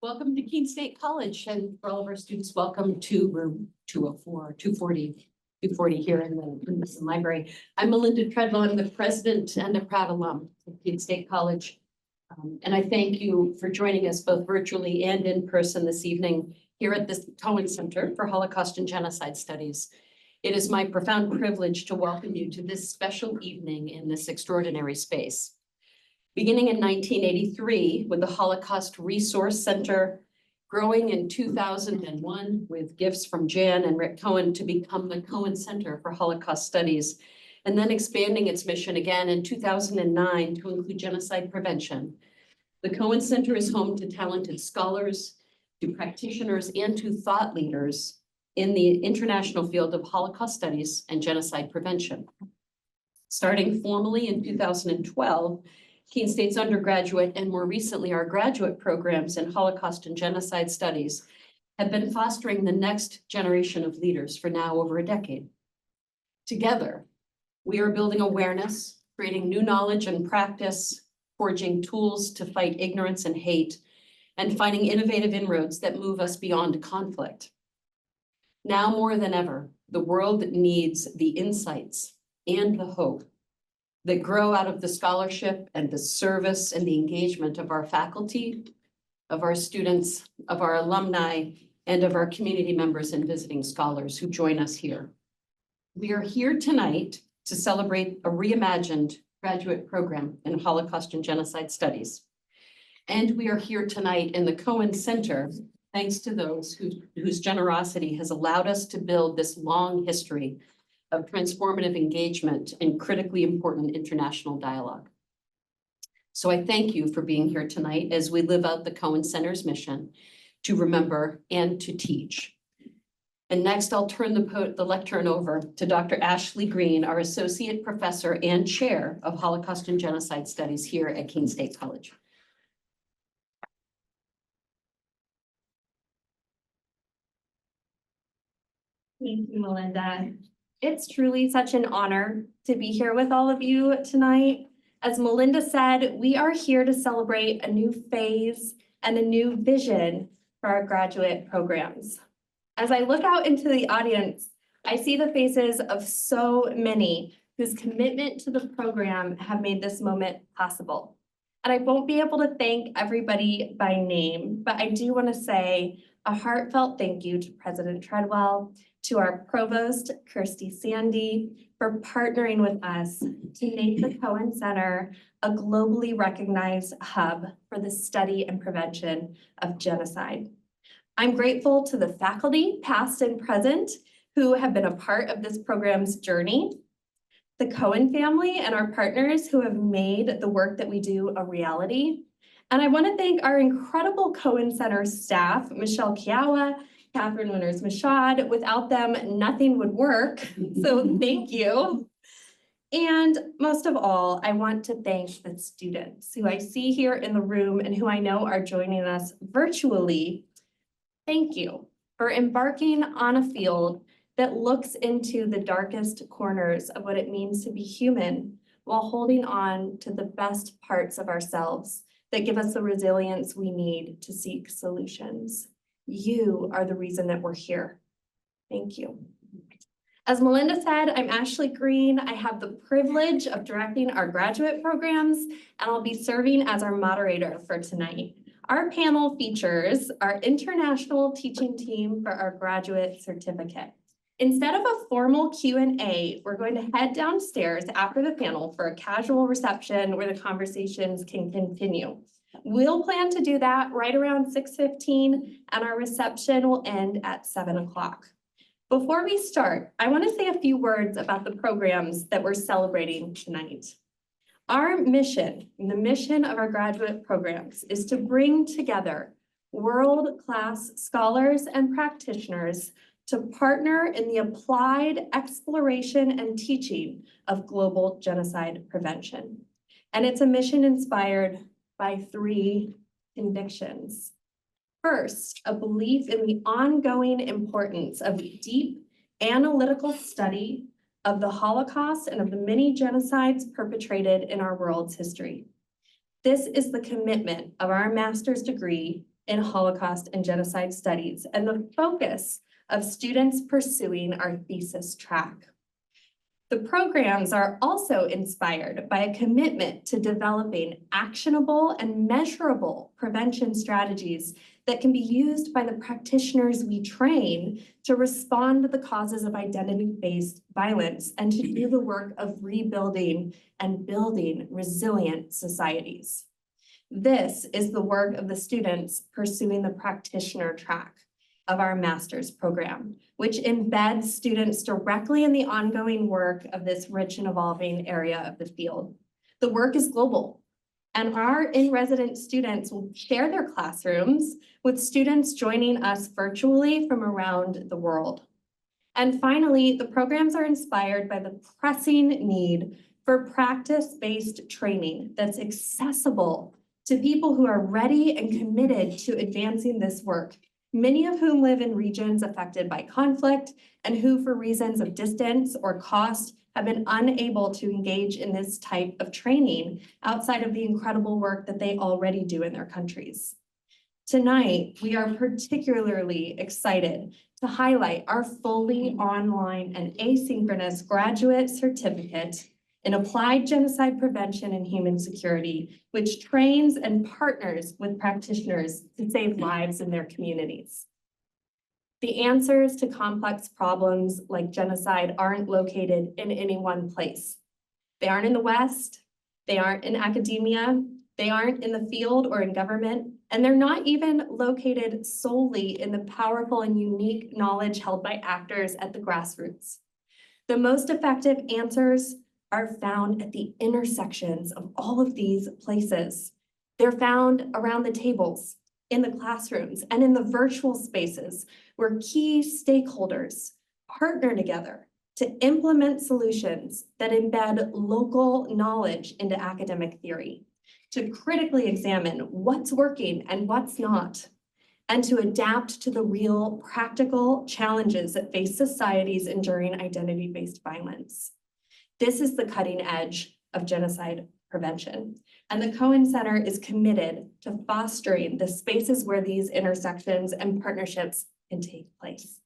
Welcome to Keene State College, and for all of our students, welcome to room 204, 240 here in the library. I'm Melinda Treadwell. I'm the president and a proud alum of Keene State College. And I thank you for joining us both virtually and in person this evening here at the Cohen Center for Holocaust and Genocide Studies. It is my profound privilege to welcome you to this special evening in this extraordinary space. Beginning in 1983 with the Holocaust Resource Center, growing in 2001 with gifts from Jan and Rick Cohen to become the Cohen Center for Holocaust Studies, and then expanding its mission again in 2009 to include genocide prevention. The Cohen Center is home to talented scholars, to practitioners, and to thought leaders in the international field of Holocaust studies and genocide prevention. Starting formally in 2012, Keene State's undergraduate and more recently our graduate programs in Holocaust and Genocide Studies have been fostering the next generation of leaders for now over a decade. Together, we are building awareness, creating new knowledge and practice, forging tools to fight ignorance and hate, and finding innovative inroads that move us beyond conflict. Now more than ever, the world needs the insights and the hope that grow out of the scholarship and the service and the engagement of our faculty, of our students, of our alumni, and of our community members and visiting scholars who join us here. We are here tonight to celebrate a reimagined graduate program in Holocaust and Genocide Studies. And we are here tonight in the Cohen Center, thanks to those whose generosity has allowed us to build this long history of transformative engagement and critically important international dialogue. So I thank you for being here tonight as we live out the Cohen Center's mission to remember and to teach. And next, I'll turn the lectern over to Dr. Ashley Green, our Associate Professor and Chair of Holocaust and Genocide Studies here at Keene State College. Thank you, Melinda. It's truly such an honor to be here with all of you tonight. As Melinda said, we are here to celebrate a new phase and a new vision for our graduate programs. As I look out into the audience, I see the faces of so many whose commitment to the program have made this moment possible. And I won't be able to thank everybody by name, but I do want to say a heartfelt thank you to President Treadwell, to our provost, Kirsty Sandy, for partnering with us to make the Cohen Center a globally recognized hub for the study and prevention of genocide. I'm grateful to the faculty, past and present, who have been a part of this program's journey, the Cohen family and our partners who have made the work that we do a reality. And I want to thank our incredible Cohen Center staff, Michelle Kiawa, Catherine Winters-Mashad. Without them, nothing would work. So thank you. And most of all, I want to thank the students who I see here in the room and who I know are joining us virtually. Thank you for embarking on a field that looks into the darkest corners of what it means to be human while holding on to the best parts of ourselves that give us the resilience we need to seek solutions. You are the reason that we're here. Thank you. As Melinda said, I'm Ashley Green. I have the privilege of directing our graduate programs, and I'll be serving as our moderator for tonight. Our panel features our international teaching team for our graduate certificate. Instead of a formal Q&A, we're going to head downstairs after the panel for a casual reception where the conversations can continue. We'll plan to do that right around 6:15, and our reception will end at 7 o'clock. Before we start, I want to say a few words about the programs that we're celebrating tonight. Our mission, and the mission of our graduate programs, is to bring together world-class scholars and practitioners to partner in the applied exploration and teaching of global genocide prevention. And it's a mission inspired by three convictions. First, a belief in the ongoing importance of deep analytical study of the Holocaust and of the many genocides perpetrated in our world's history. This is the commitment of our master's degree in Holocaust and Genocide Studies and the focus of students pursuing our thesis track. The programs are also inspired by a commitment to developing actionable and measurable prevention strategies that can be used by the practitioners we train to respond to the causes of identity-based violence and to do the work of rebuilding and building resilient societies. This is the work of the students pursuing the practitioner track of our master's program, which embeds students directly in the ongoing work of this rich and evolving area of the field. The work is global, and our in-resident students will share their classrooms with students joining us virtually from around the world. And finally, the programs are inspired by the pressing need for practice-based training that's accessible to people who are ready and committed to advancing this work, many of whom live in regions affected by conflict and who, for reasons of distance or cost, have been unable to engage in this type of training outside of the incredible work that they already do in their countries. Tonight, we are particularly excited to highlight our fully online and asynchronous graduate certificate in Applied Genocide Prevention and Human Security, which trains and partners with practitioners to save lives in their communities. The answers to complex problems like genocide aren't located in any one place. They aren't in the West, they aren't in academia, they aren't in the field or in government, and they're not even located solely in the powerful and unique knowledge held by actors at the grassroots. The most effective answers are found at the intersections of all of these places. They're found around the tables, in the classrooms, and in the virtual spaces where key stakeholders partner together to implement solutions that embed local knowledge into academic theory, to critically examine what's working and what's not, and to adapt to the real practical challenges that face societies enduring identity-based violence. This is the cutting edge of genocide prevention. And the Cohen Center is committed to fostering the spaces where these intersections and partnerships can take place.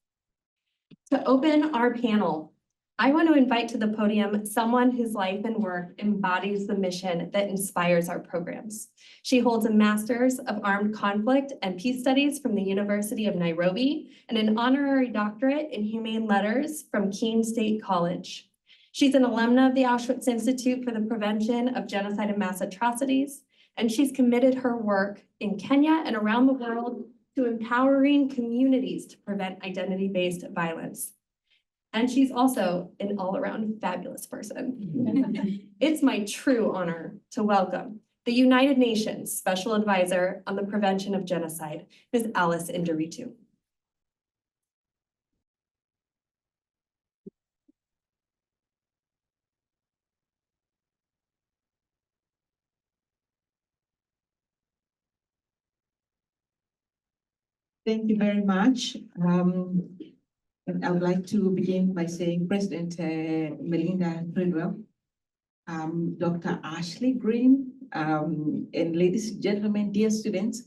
To open our panel, I want to invite to the podium someone whose life and work embodies the mission that inspires our programs. She holds a Master's of Armed Conflict and Peace Studies from the University of Nairobi and an honorary doctorate in Humane Letters from Keene State College. She's an alumna of the Auschwitz Institute for the Prevention of Genocide and Mass Atrocities, and she's committed her work in Kenya and around the world to empowering communities to prevent identity-based violence. And she's also an all-around fabulous person. It's my true honor to welcome the United Nations Special Advisor on the Prevention of Genocide, Ms. Alice Indiritu. Thank you very much. And I would like to begin by saying President Melinda Treadwell, Dr. Ashley Green, and ladies and gentlemen, dear students,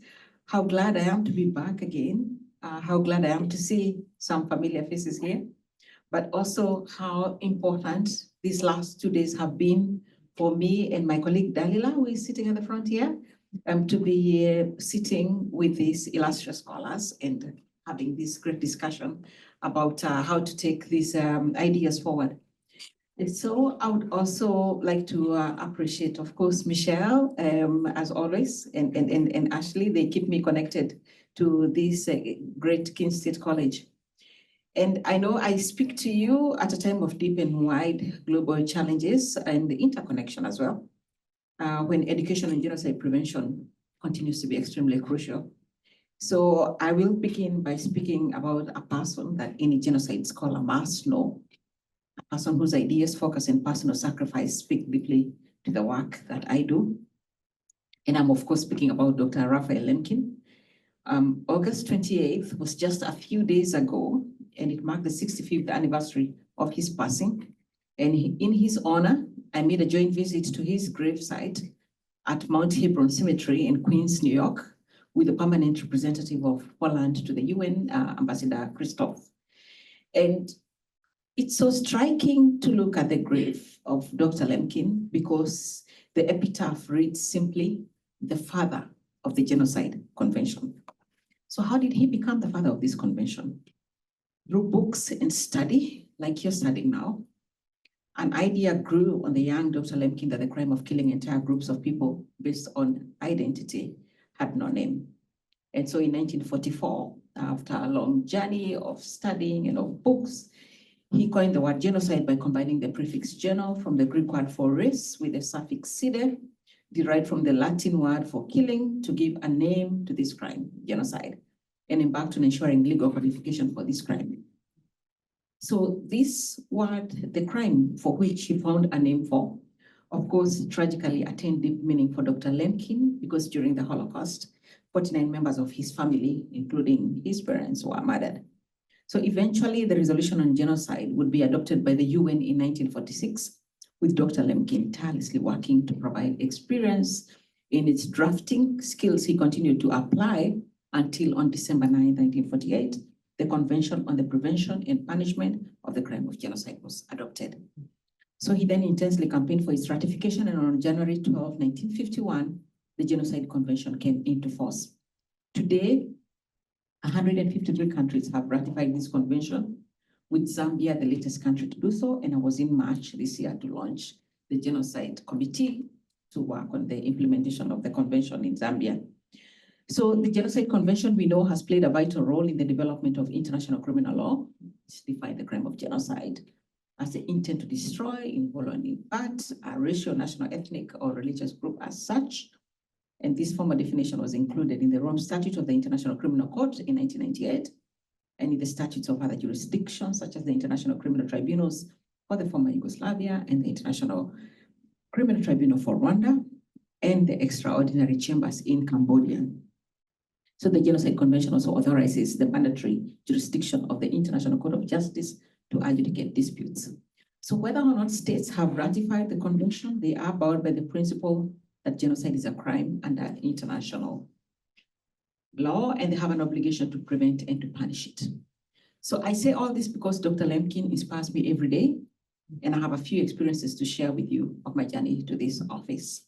how glad I am to be back again. How glad I am to see some familiar faces here, but also how important these last 2 days have been for me and my colleague Dalila, who is sitting at the front here, to be sitting with these illustrious scholars and having this great discussion about how to take these ideas forward. And so I would also like to appreciate, of course, Michelle, as always, and Ashley. They keep me connected to this great Keene State College. And I know I speak to you at a time of deep and wide global challenges and interconnection as well, when education and genocide prevention continues to be extremely crucial. So I will begin by speaking about a person that any genocide scholar must know, a person whose ideas, focus, and personal sacrifice speak deeply to the work that I do. And I'm of course speaking about Dr. Raphael Lemkin. August 28th was just a few days ago, and it marked the 65th anniversary of his passing. And in his honor, I made a joint visit to his gravesite at Mount Hebron Cemetery in Queens, New York, with the permanent representative of Poland to the UN, Ambassador Christoph. And it's so striking to look at the grave of Dr. Lemkin because the epitaph reads simply, the father of the Genocide Convention. So how did he become the father of this convention? Through books and study, like you're studying now. An idea grew on the young Dr. Lemkin that the crime of killing entire groups of people based on identity had no name. And so in 1944, after a long journey of studying and of books, he coined the word genocide by combining the prefix geno from the Greek word for race with the suffix cide, derived from the Latin word for killing, to give a name to this crime, genocide, and embarked on ensuring legal qualification for this crime. So this word, the crime for which he found a name for, of course, tragically attained deep meaning for Dr. Lemkin, because during the Holocaust, 49 members of his family, including his parents, were murdered. So eventually the resolution on genocide would be adopted by the UN in 1946, with Dr. Lemkin tirelessly working to provide experience in its drafting, skills he continued to apply until on December 9, 1948, the Convention on the Prevention and Punishment of the Crime of Genocide was adopted. So he then intensely campaigned for its ratification, and on January 12, 1951, the Genocide Convention came into force. Today, 153 countries have ratified this convention, with Zambia the latest country to do so, and I was in March this year to launch the Genocide Committee to work on the implementation of the convention in Zambia. So the Genocide Convention, we know, has played a vital role in the development of international criminal law, which defines the crime of genocide as the intent to destroy, in whole or in part, a racial, national, ethnic, or religious group as such. And this formal definition was included in the Rome Statute of the International Criminal Court in 1998, and in the statutes of other jurisdictions, such as the International Criminal Tribunals for the former Yugoslavia and the International Criminal Tribunal for Rwanda, and the extraordinary chambers in Cambodia. So the Genocide Convention also authorizes the mandatory jurisdiction of the International Court of Justice to adjudicate disputes. So whether or not states have ratified the convention, they are bound by the principle that genocide is a crime under international law, and they have an obligation to prevent and to punish it. So I say all this because Dr. Lemkin inspires me every day, and I have a few experiences to share with you of my journey to this office.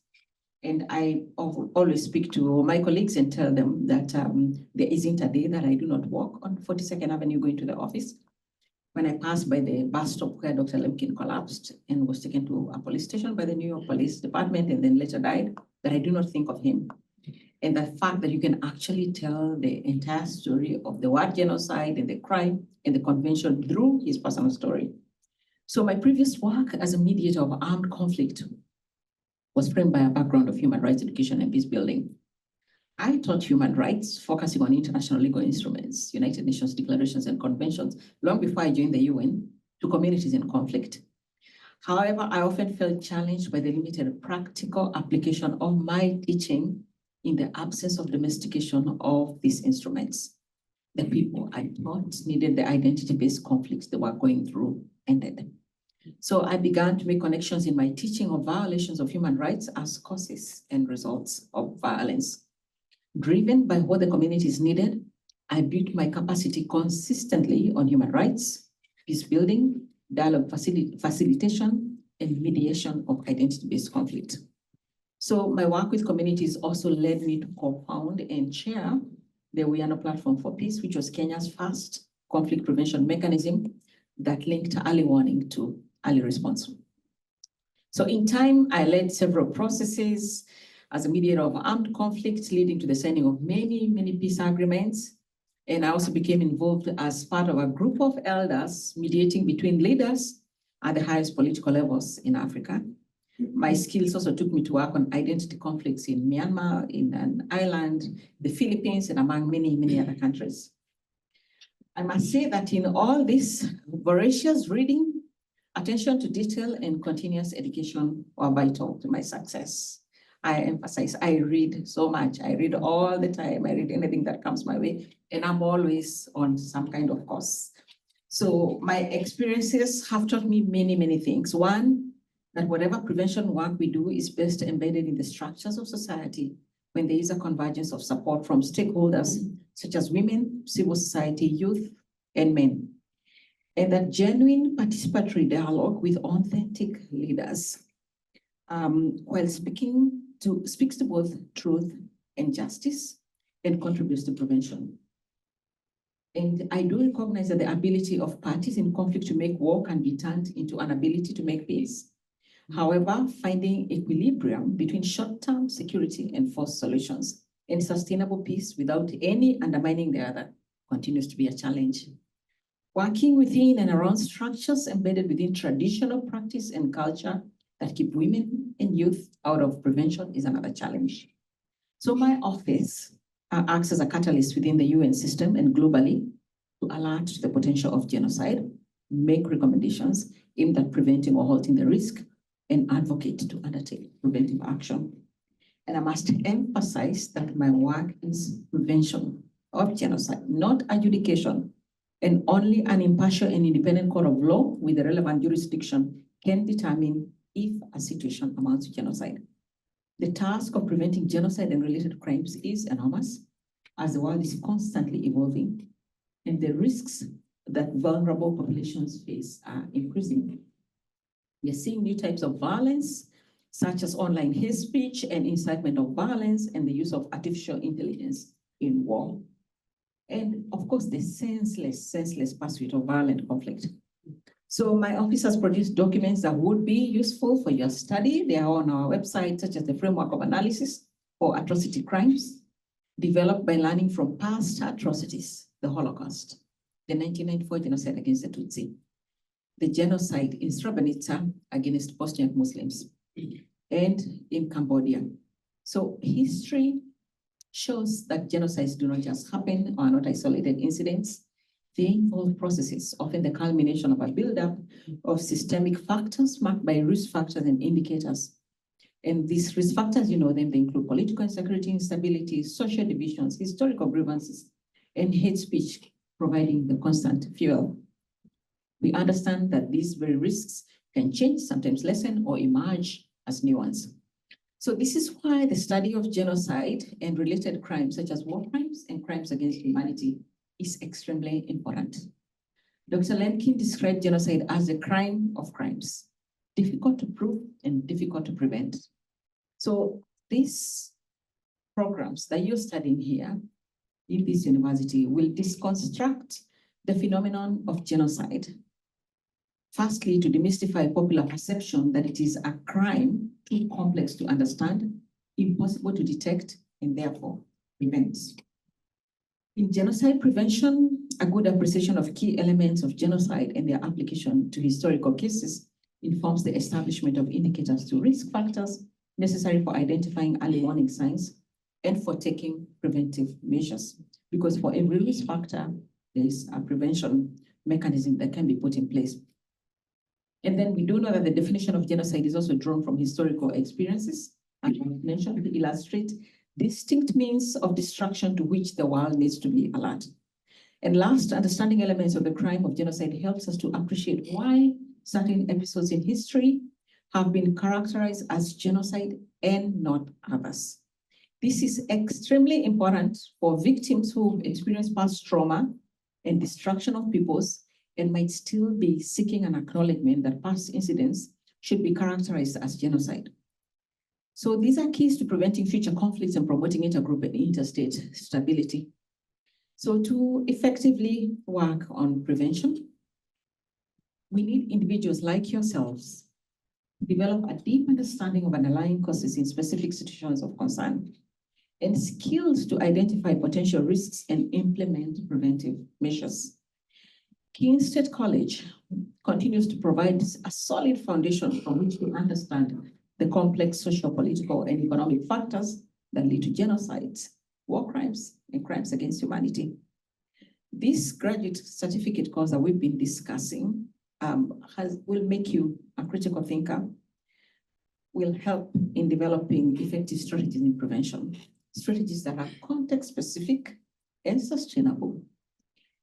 And I always speak to my colleagues and tell them that there isn't a day that I do not walk on 42nd Avenue going to the office. When I passed by the bus stop where Dr. Lemkin collapsed and was taken to a police station by the New York Police Department and then later died, that I do not think of him. And the fact that you can actually tell the entire story of the word genocide and the crime and the convention through his personal story. So my previous work as a mediator of armed conflict was framed by a background of human rights education and peace building. I taught human rights, focusing on international legal instruments, United Nations declarations and conventions, long before I joined the UN, to communities in conflict. However, I often felt challenged by the limited practical application of my teaching in the absence of domestication of these instruments. The people I taught needed the identity-based conflicts they were going through ended. So I began to make connections in my teaching of violations of human rights as causes and results of violence. Driven by what the communities needed, I built my capacity consistently on human rights, peace building, dialogue facilitation, and mediation of identity-based conflict. So my work with communities also led me to co-found and chair the Wiano Platform for Peace, which was Kenya's first conflict prevention mechanism that linked early warning to early response. So in time, I led several processes as a mediator of armed conflict, leading to the signing of many, many peace agreements. And I also became involved as part of a group of elders mediating between leaders at the highest political levels in Africa. My skills also took me to work on identity conflicts in Myanmar, in an island, the Philippines, and among many, many other countries. I must say that in all this, voracious reading, attention to detail, and continuous education were vital to my success. I emphasize, I read so much. I read all the time. I read anything that comes my way, and I'm always on some kind of course. So my experiences have taught me many, many things. One, that whatever prevention work we do is best embedded in the structures of society when there is a convergence of support from stakeholders such as women, civil society, youth, and men. And that genuine participatory dialogue with authentic leaders, while speaks to both truth and justice and contributes to prevention. And I do recognize that the ability of parties in conflict to make war can be turned into an ability to make peace. However, finding equilibrium between short-term security and forced solutions and sustainable peace without any undermining the other continues to be a challenge. Working within and around structures embedded within traditional practice and culture that keep women and youth out of prevention is another challenge. So my office acts as a catalyst within the UN system and globally to alert to the potential of genocide, make recommendations aimed at preventing or halting the risk, and advocate to undertake preventive action. And I must emphasize that my work is prevention of genocide, not adjudication, and only an impartial and independent court of law with the relevant jurisdiction can determine if a situation amounts to genocide. The task of preventing genocide and related crimes is enormous, as the world is constantly evolving, and the risks that vulnerable populations face are increasing. We are seeing new types of violence, such as online hate speech and incitement of violence, and the use of artificial intelligence in war. And of course, the senseless pursuit of violent conflict. So my office has produced documents that would be useful for your study. They are on our website, such as the Framework of Analysis for Atrocity Crimes, developed by learning from past atrocities, the Holocaust, the 1994 genocide against the Tutsi, the genocide in Srebrenica against Bosnian Muslims, and in Cambodia. So history shows that genocides do not just happen or are not isolated incidents. They involve processes, often the culmination of a buildup of systemic factors marked by risk factors and indicators. And these risk factors, you know them, they include political insecurity, instability, social divisions, historical grievances, and hate speech, providing the constant fuel. We understand that these very risks can change, sometimes lessen, or emerge as new ones. So this is why the study of genocide and related crimes, such as war crimes and crimes against humanity, is extremely important. Dr. Lemkin described genocide as a crime of crimes, difficult to prove and difficult to prevent. So these programs that you're studying here in this university will deconstruct the phenomenon of genocide. Firstly, to demystify popular perception that it is a crime too complex to understand, impossible to detect, and therefore prevent. In genocide prevention, a good appreciation of key elements of genocide and their application to historical cases informs the establishment of indicators to risk factors necessary for identifying early warning signs and for taking preventive measures. Because for every risk factor, there is a prevention mechanism that can be put in place. And then we do know that the definition of genocide is also drawn from historical experiences, as I mentioned, to illustrate distinct means of destruction to which the world needs to be alert. And last, understanding elements of the crime of genocide helps us to appreciate why certain episodes in history have been characterized as genocide and not others. This is extremely important for victims who experience past trauma and destruction of peoples and might still be seeking an acknowledgement that past incidents should be characterized as genocide. So these are keys to preventing future conflicts and promoting intergroup and interstate stability. So to effectively work on prevention, we need individuals like yourselves to develop a deep understanding of underlying causes in specific situations of concern and skills to identify potential risks and implement preventive measures. Keene State College continues to provide a solid foundation from which we understand the complex social, political, and economic factors that lead to genocides, war crimes, and crimes against humanity. This graduate certificate course that we've been discussing will make you a critical thinker, will help in developing effective strategies in prevention, strategies that are context-specific and sustainable.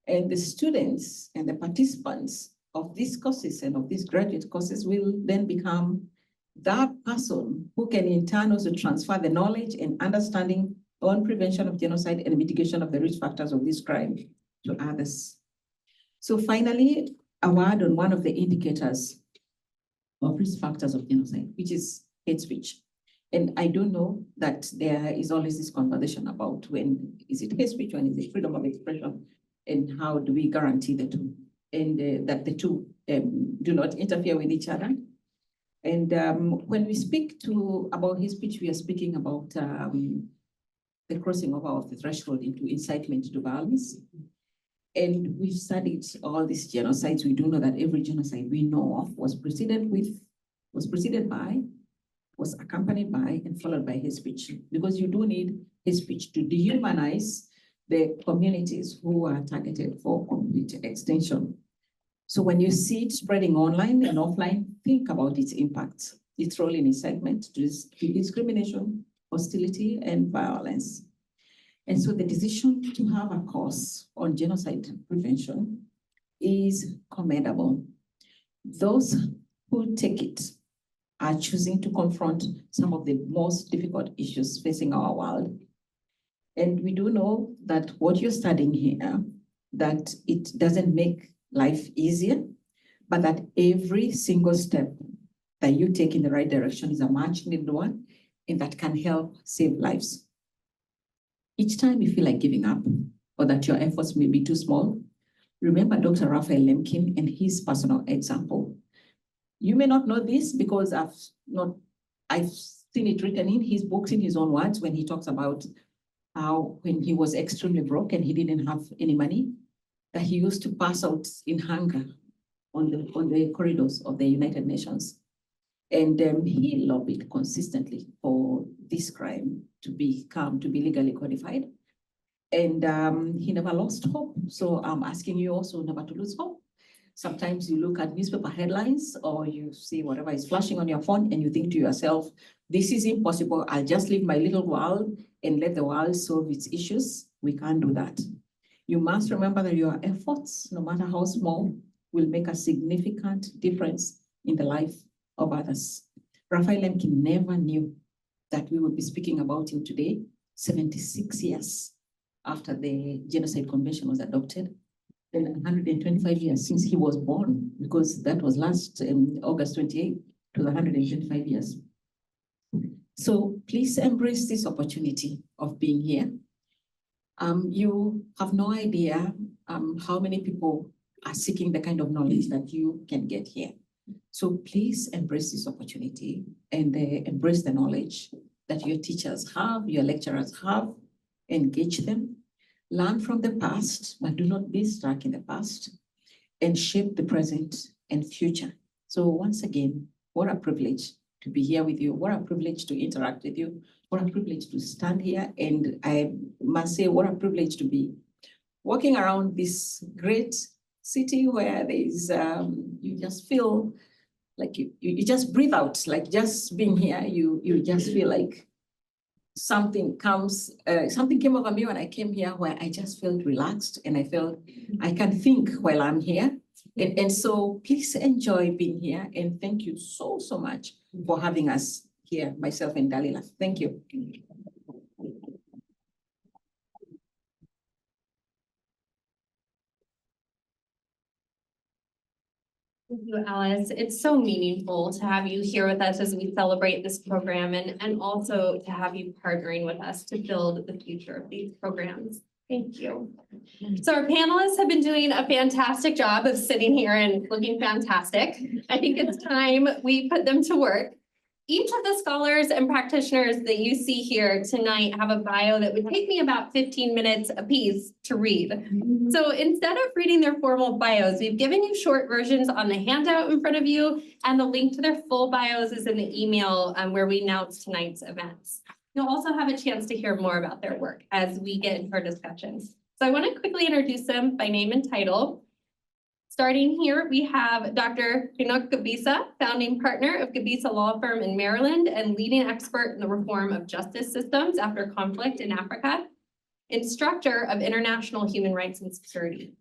And the students and the participants of these courses and of these graduate courses will then become that person who can in turn also transfer the knowledge and understanding on prevention of genocide and mitigation of the risk factors of this crime to others. So finally, a word on one of the indicators of risk factors of genocide, which is hate speech. And I do know that there is always this conversation about when is it hate speech, when is it freedom of expression, and how do we guarantee the two, and that the two do not interfere with each other. And when we speak about hate speech, we are speaking about the crossing over of the threshold into incitement to violence. And we've studied all these genocides. We do know that every genocide we know of was preceded by, was accompanied by, and followed by hate speech. Because you do need hate speech to dehumanize the communities who are targeted for complete extinction. So when you see it spreading online and offline, think about its impact, its role in incitement to discrimination, hostility, and violence. And so the decision to have a course on genocide prevention is commendable. Those who take it are choosing to confront some of the most difficult issues facing our world. And we do know that what you're studying here, that it doesn't make life easier, but that every single step that you take in the right direction is a much needed one, and that can help save lives. Each time you feel like giving up or that your efforts may be too small, remember Dr. Raphael Lemkin and his personal example. You may not know this because I've seen it written in his books in his own words when he talks about how when he was extremely broke and he didn't have any money, that he used to pass out in hunger on the corridors of the United Nations. And he lobbied consistently for this crime to be legally codified. And he never lost hope. So I'm asking you also never to lose hope. Sometimes you look at newspaper headlines or you see whatever is flashing on your phone and you think to yourself, this is impossible. I'll just live my little world and let the world solve its issues. We can't do that. You must remember that your efforts, no matter how small, will make a significant difference in the life of others. Raphael Lemkin never knew that we would be speaking about him today, 76 years after the Genocide Convention was adopted, and 125 years since he was born, because that was last August 28th to the 125 years. So please embrace this opportunity of being here. You have no idea how many people are seeking the kind of knowledge that you can get here. So please embrace this opportunity and embrace the knowledge that your teachers have, your lecturers have, engage them, learn from the past, but do not be stuck in the past, and shape the present and future. So once again, what a privilege to be here with you. What a privilege to interact with you. What a privilege to stand here. And I must say, what a privilege to be walking around this great city where there is, you just feel like you just breathe out, like just being here, you just feel like something came over me when I came here where I just felt relaxed and I felt I can think while I'm here. And so please enjoy being here. And thank you so much for having us here, myself and Dalila. Thank you. Thank you, Alice. It's so meaningful to have you here with us as we celebrate this program and also to have you partnering with us to build the future of these programs. Thank you. So our panelists have been doing a fantastic job of sitting here and looking fantastic. I think it's time we put them to work. Each of the scholars and practitioners that you see here tonight have a bio that would take me about 15 minutes apiece to read. So instead of reading their formal bios, we've given you short versions on the handout in front of you, and the link to their full bios is in the email where we announce tonight's events. You'll also have a chance to hear more about their work as we get into our discussions. So I want to quickly introduce them by name and title. Starting here, we have Dr. Pinok Gabisa, founding partner of Gabisa Law Firm in Maryland and leading expert in the reform of justice systems after conflict in Africa, instructor of international human rights and security.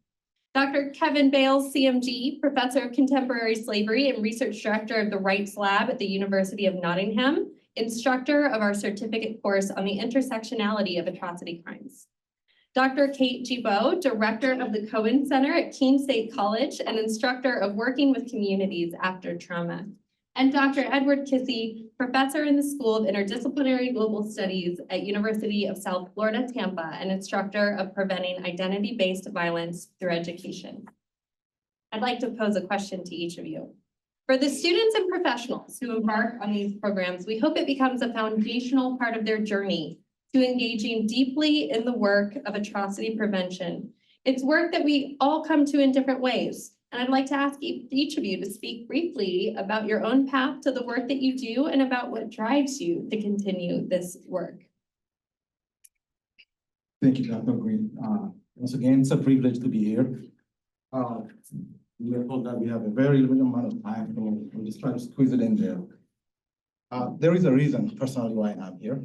Dr. Kevin Bales, CMG, Professor of Contemporary Slavery and Research Director of the Rights Lab at the University of Nottingham, instructor of our certificate course on the intersectionality of atrocity crimes. Dr. Kate Gibault, Director of the Cohen Center at Keene State College and instructor of Working with Communities After Trauma. And Dr. Edward Kissy, Professor in the School of Interdisciplinary Global Studies at University of South Florida, Tampa, and instructor of Preventing Identity-Based Violence Through Education. I'd like to pose a question to each of you. For the students and professionals who embark on these programs, we hope it becomes a foundational part of their journey to engaging deeply in the work of atrocity prevention. It's work that we all come to in different ways. And I'd like to ask each of you to speak briefly about your own path to the work that you do and about what drives you to continue this work. Thank you, Dr. Green. Once again, it's a privilege to be here. We are told that we have a very limited amount of time, so we'll just try to squeeze it in there. There is a reason personally why I'm here.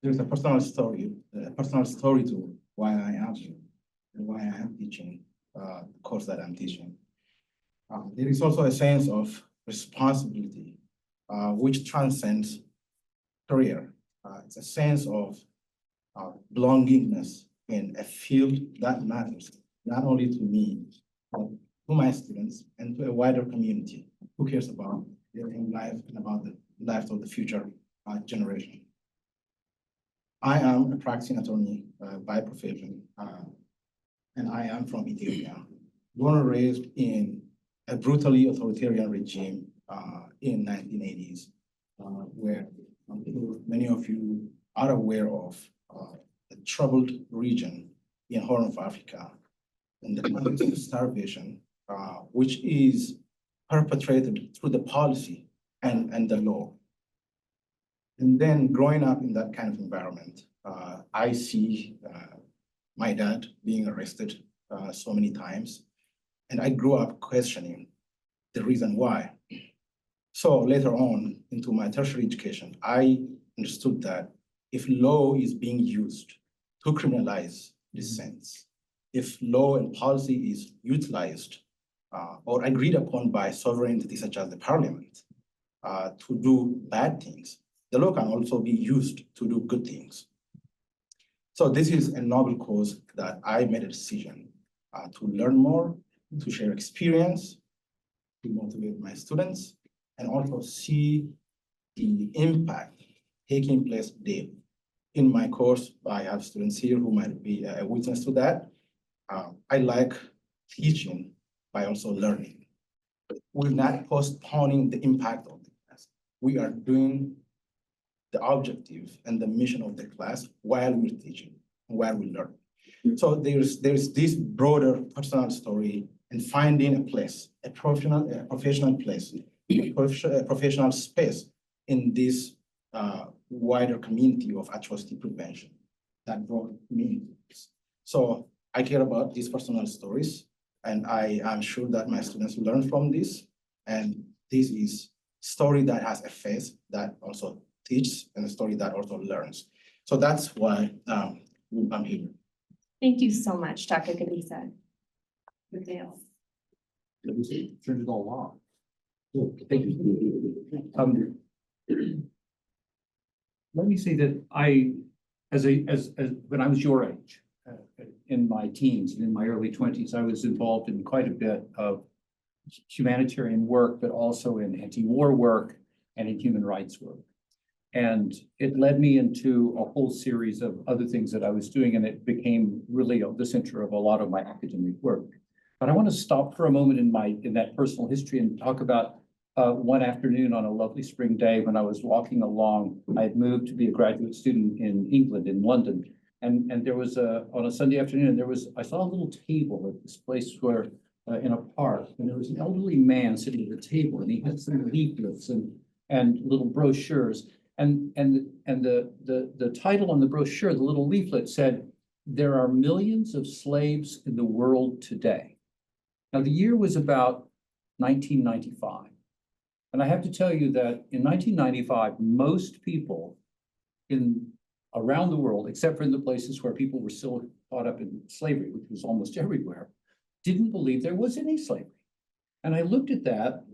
There's a personal story to why I am here and why I am teaching the course that I'm teaching. There is also a sense of responsibility, which transcends career. It's a sense of belongingness in a field that matters, not only to me, but to my students and to a wider community who cares about their own life and about the lives of the future generation. I am a practicing attorney by profession, and I am from Ethiopia, born and raised in a brutally authoritarian regime in 1980s, where many of you are aware of the troubled region in Horn of Africa, and the context of starvation, which is perpetrated through the policy and the law. And then growing up in that kind of environment, I see my dad being arrested so many times, and I grew up questioning the reason why. So later on into my tertiary education, I understood that if law is being used to criminalize dissents, if law and policy is utilized or agreed upon by sovereign entities such as the parliament to do bad things, the law can also be used to do good things. So this is a noble cause that I made a decision to learn more, to share experience, to motivate my students, and also see the impact taking place daily. In my course, I have students here who might be a witness to that. I like teaching by also learning. We're not postponing the impact of the class. We are doing the objective and the mission of the class while we're teaching, while we learn. So there's this broader personal story in finding a place, a professional place, a professional space in this wider community of atrocity prevention that brought me into this. So I care about these personal stories, and I am sure that my students learn from this. And this is story that has a face that also teaches and a story that also learns. So that's why I'm here. Thank you so much, Dr. Gadisa. Turned it all off. Thank you. Let me say that as when I was your age, in my teens and in my early 20s, I was involved in quite a bit of humanitarian work, but also in anti-war work and in human rights work. And it led me into a whole series of other things that I was doing, and it became really the center of a lot of my academic work. But I want to stop for a moment in that personal history and talk about one afternoon on a lovely spring day when I was walking along. I had moved to be a graduate student in England, in London, and there was on a Sunday afternoon, I saw a little table at this place where in a park, and there was an elderly man sitting at the table, and he had some leaflets and little brochures. And the title on the brochure, the little leaflet said, "There are millions of slaves in the world today." Now, the year was about 1995. And I have to tell you that in 1995, most people in around the world, except for in the places where people were still caught up in slavery, which was almost everywhere, didn't believe there was any slavery. And I looked at that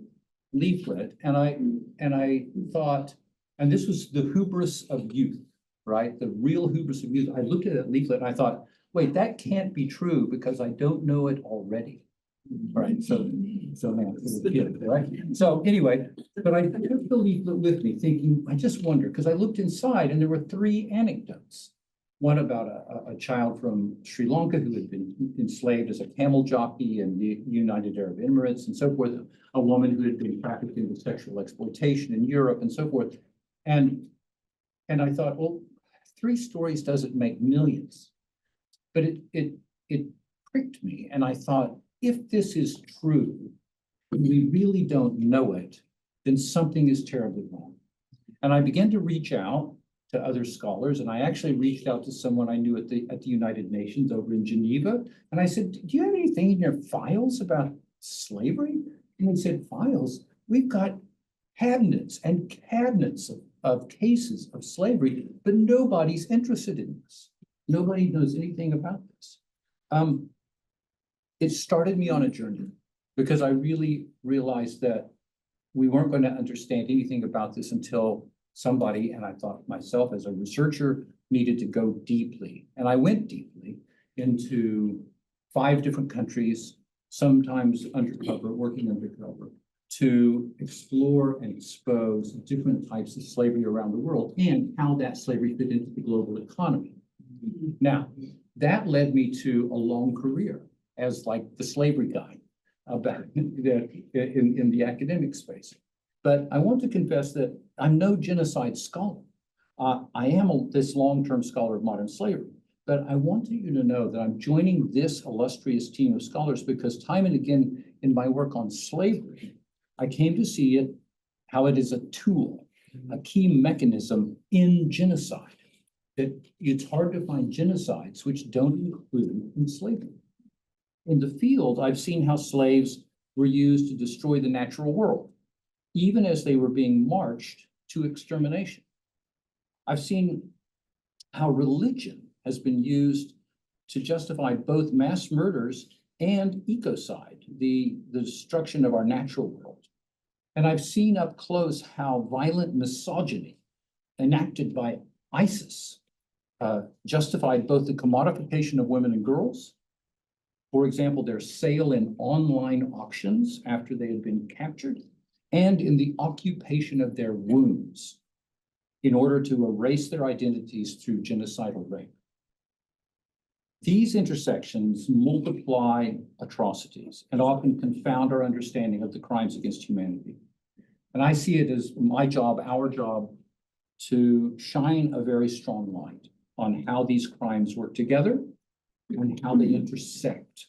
leaflet and I thought, and this was the hubris of youth, right? The real hubris of youth. I looked at that leaflet and I thought, wait, that can't be true because I don't know it already. Right, so man, it was a kid, right? So anyway, but I took the leaflet with me thinking, I just wonder, because I looked inside and there were 3 anecdotes. One about a child from Sri Lanka who had been enslaved as a camel jockey in the United Arab Emirates and so forth. A woman who had been trafficked into sexual exploitation in Europe and so forth. And I thought, well, 3 stories doesn't make millions. But it pricked me and I thought, if this is true, and we really don't know it, then something is terribly wrong. And I began to reach out to other scholars, and I actually reached out to someone I knew at the United Nations over in Geneva. And I said, do you have anything in your files about slavery? And he said, files? We've got cabinets and cabinets of cases of slavery, but nobody's interested in this. Nobody knows anything about this. It started me on a journey because I really realized that we weren't going to understand anything about this until somebody, and I thought myself as a researcher, needed to go deeply. And I went deeply into 5 different countries, sometimes undercover, working undercover, to explore and expose different types of slavery around the world and how that slavery fit into the global economy. Now, that led me to a long career as like the slavery guy back in the academic space. But I want to confess that I'm no genocide scholar. I am this long-term scholar of modern slavery, but I want you to know that I'm joining this illustrious team of scholars because time and again in my work on slavery, I came to see it, how it is a tool, a key mechanism in genocide. That it's hard to find genocides which don't include enslavement. In the field, I've seen how slaves were used to destroy the natural world, even as they were being marched to extermination. I've seen how religion has been used to justify both mass murders and ecocide, the destruction of our natural world. And I've seen up close how violent misogyny enacted by ISIS justified both the commodification of women and girls. For example, their sale in online auctions after they had been captured, and in the occupation of their wombs in order to erase their identities through genocidal rape. These intersections multiply atrocities and often confound our understanding of the crimes against humanity. And I see it as my job, our job, to shine a very strong light on how these crimes work together and how they intersect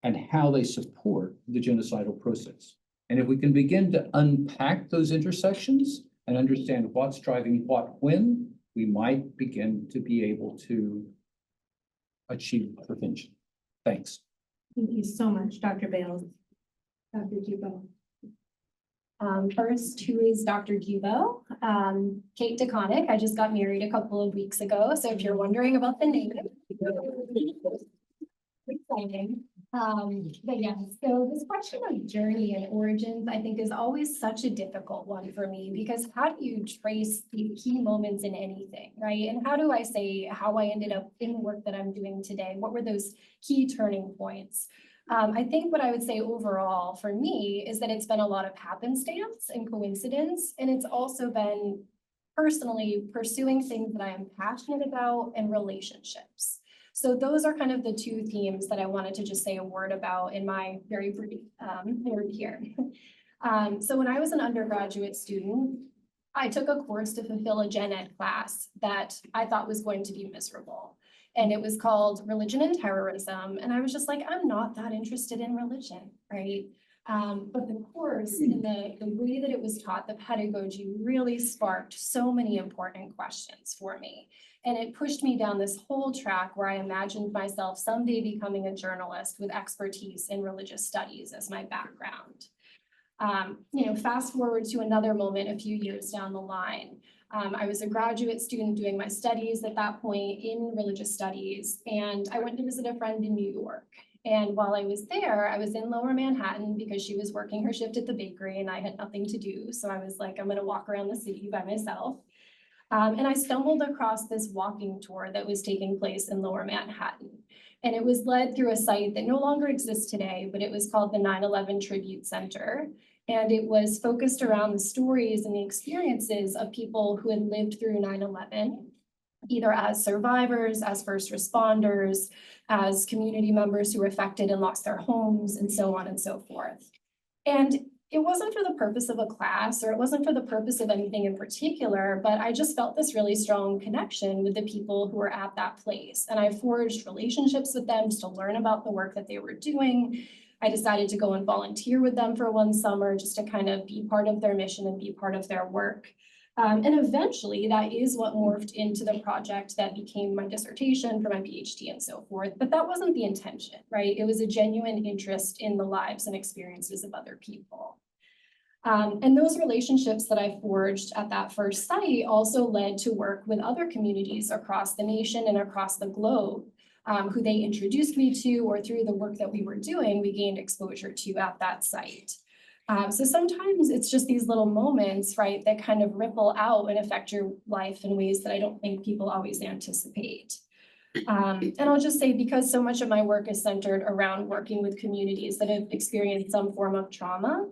and how they support the genocidal process. And if we can begin to unpack those intersections and understand what's driving what when, we might begin to be able to achieve prevention. Thanks. Thank you so much, Dr. Bales. Dr. Gibo. First, who is Dr. Gibo? Kate DeConnick. I just got married a couple of weeks ago, so if you're wondering about the name. Exciting. But yeah, so this question of journey and origins, I think, is always such a difficult one for me because how do you trace the key moments in anything, right? And how do I say how I ended up in the work that I'm doing today? What were those key turning points? I think what I would say overall for me is that it's been a lot of happenstance and coincidence, and it's also been personally pursuing things that I am passionate about and relationships. So those are kind of the 2 themes that I wanted to just say a word about in my very brief word here. So when I was an undergraduate student, I took a course to fulfill a gen ed class that I thought was going to be miserable. And it was called Religion and Terrorism. And I was just like, I'm not that interested in religion, right? But the course and the way that it was taught, the pedagogy really sparked so many important questions for me. And it pushed me down this whole track where I imagined myself someday becoming a journalist with expertise in religious studies as my background. Fast forward to another moment a few years down the line. I was a graduate student doing my studies at that point in religious studies, and I went to visit a friend in New York. And while I was there, I was in Lower Manhattan because she was working her shift at the bakery and I had nothing to do. So I was like, I'm gonna walk around the city by myself. And I stumbled across this walking tour that was taking place in Lower Manhattan. And it was led through a site that no longer exists today, but it was called the 9/11 Tribute Center. And it was focused around the stories and the experiences of people who had lived through 9/11, either as survivors, as first responders, as community members who were affected and lost their homes, and so on and so forth. And it wasn't for the purpose of a class, or it wasn't for the purpose of anything in particular, but I just felt this really strong connection with the people who were at that place. And I forged relationships with them just to learn about the work that they were doing. I decided to go and volunteer with them for one summer just to kind of be part of their mission and be part of their work. And eventually that is what morphed into the project that became my dissertation for my PhD and so forth. But that wasn't the intention, right? It was a genuine interest in the lives and experiences of other people. And those relationships that I forged at that first site also led to work with other communities across the nation and across the globe, who they introduced me to, or through the work that we were doing, we gained exposure to at that site. So sometimes it's just these little moments, right, that kind of ripple out and affect your life in ways that I don't think people always anticipate. And I'll just say, because so much of my work is centered around working with communities that have experienced some form of trauma,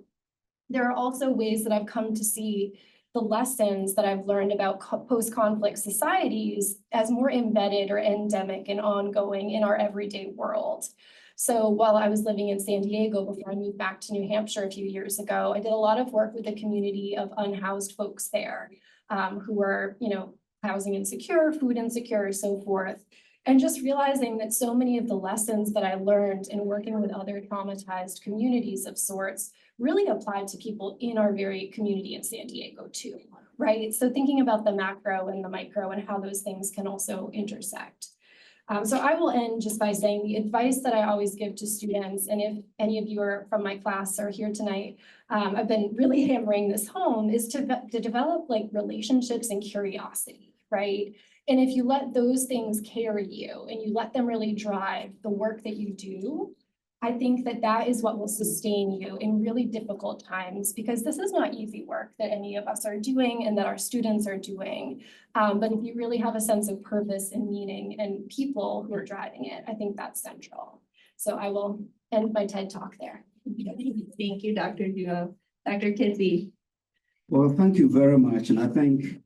there are also ways that I've come to see the lessons that I've learned about post-conflict societies as more embedded or endemic and ongoing in our everyday world. So while I was living in San Diego before I moved back to New Hampshire a few years ago, I did a lot of work with the community of unhoused folks there, who were, housing insecure, food insecure, so forth. And just realizing that so many of the lessons that I learned in working with other traumatized communities of sorts really applied to people in our very community in San Diego too, right? So thinking about the macro and the micro and how those things can also intersect. So I will end just by saying the advice that I always give to students, and if any of you are from my class or here tonight, I've been really hammering this home, is to develop like relationships and curiosity, right? And if you let those things carry you and you let them really drive the work that you do, I think that that is what will sustain you in really difficult times, because this is not easy work that any of us are doing and that our students are doing. But if you really have a sense of purpose and meaning and people who are driving it, I think that's central. So I will end my TED Talk there. Thank you, Dr. Duo. Dr. Kizzy. Well, thank you very much. And I think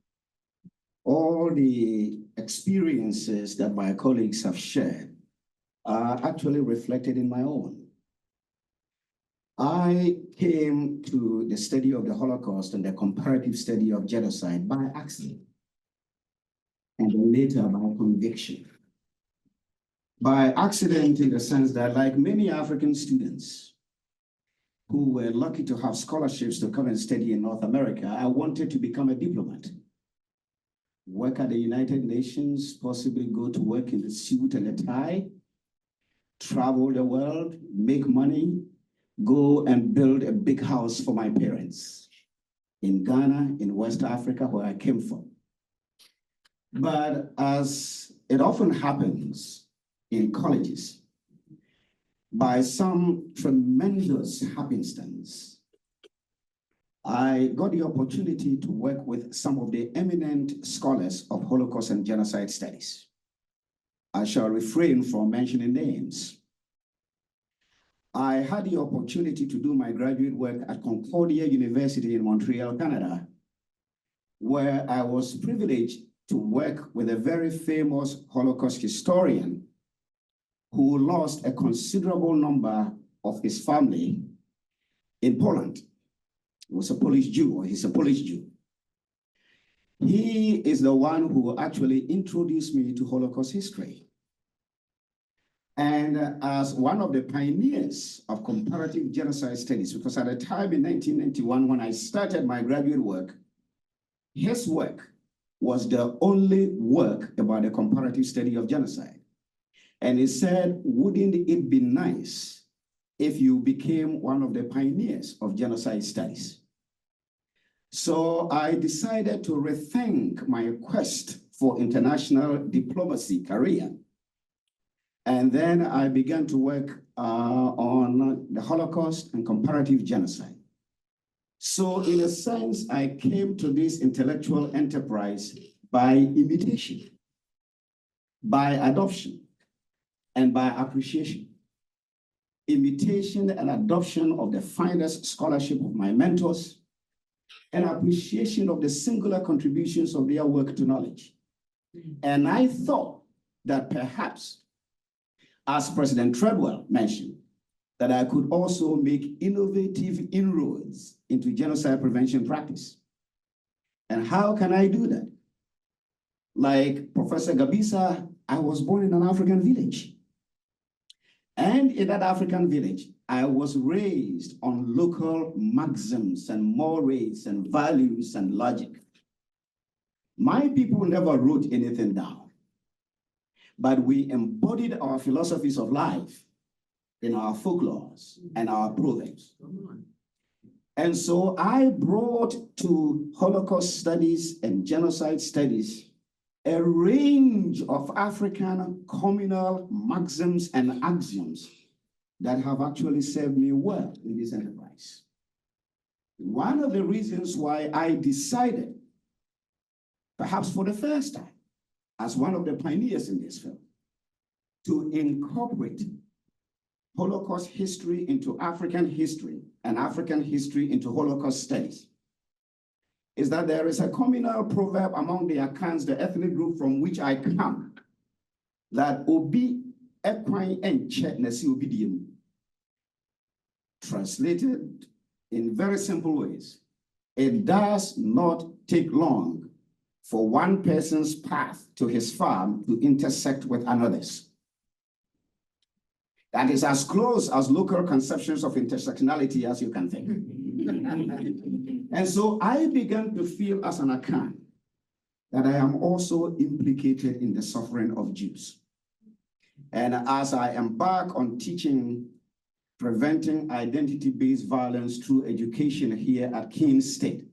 all the experiences that my colleagues have shared are actually reflected in my own. I came to the study of the Holocaust and the comparative study of genocide by accident, and then later by conviction. By accident in the sense that, like many African students who were lucky to have scholarships to come and study in North America, I wanted to become a diplomat. Work at the United Nations, possibly go to work in a suit and a tie, travel the world, make money, go and build a big house for my parents in Ghana, in West Africa, where I came from. But as it often happens in colleges, by some tremendous happenstance, I got the opportunity to work with some of the eminent scholars of Holocaust and Genocide Studies. I shall refrain from mentioning names. I had the opportunity to do my graduate work at Concordia University in Montreal, Canada, where I was privileged to work with a very famous Holocaust historian who lost a considerable number of his family in Poland. He was a Polish Jew, or he's a Polish Jew. He is the one who actually introduced me to Holocaust history. And as one of the pioneers of comparative genocide studies, because at the time in 1991, when I started my graduate work, his work was the only work about a comparative study of genocide. And he said, wouldn't it be nice if you became one of the pioneers of genocide studies. So I decided to rethink my quest for international diplomacy career. And then I began to work on the Holocaust and comparative genocide. So in a sense, I came to this intellectual enterprise by imitation, by adoption, and by appreciation. Imitation and adoption of the finest scholarship of my mentors, and appreciation of the singular contributions of their work to knowledge. And I thought that perhaps, as President Treadwell mentioned, that I could also make innovative inroads into genocide prevention practice. And how can I do that? Like Professor Gabisa, I was born in an African village. And in that African village, I was raised on local maxims and mores and values and logic. My people never wrote anything down, but we embodied our philosophies of life in our folklores and our proverbs. And so I brought to Holocaust studies and genocide studies a range of African communal maxims and axioms that have actually served me well in this enterprise. One of the reasons why I decided, perhaps for the first time, as one of the pioneers in this field, to incorporate Holocaust history into African history and African history into Holocaust studies, is that there is a communal proverb among the Akans, the ethnic group from which I come, that obi ekwai enche nasi obi diem. Translated in very simple ways, it does not take long for one person's path to his farm to intersect with another's. That is as close as local conceptions of intersectionality as you can think. And so I began to feel as an Akan that I am also implicated in the suffering of Jews. And as I embark on teaching preventing identity-based violence through education here at Keene State,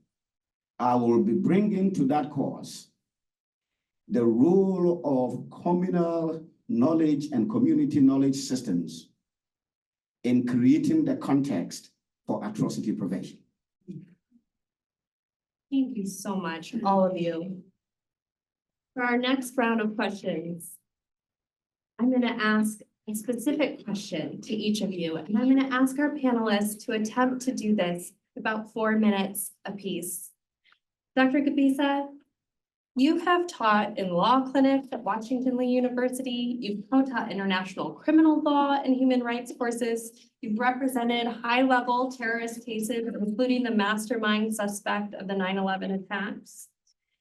I will be bringing to that course the role of communal knowledge and community knowledge systems in creating the context for atrocity prevention. Thank you so much, all of you. For our next round of questions, I'm going to ask a specific question to each of you, and I'm going to ask our panelists to attempt to do this about 4 minutes apiece. Dr. Gabisa, you have taught in law clinics at Washington Lee University. You've co-taught international criminal law and human rights courses. You've represented high-level terrorist cases, including the mastermind suspect of the 9/11 attacks.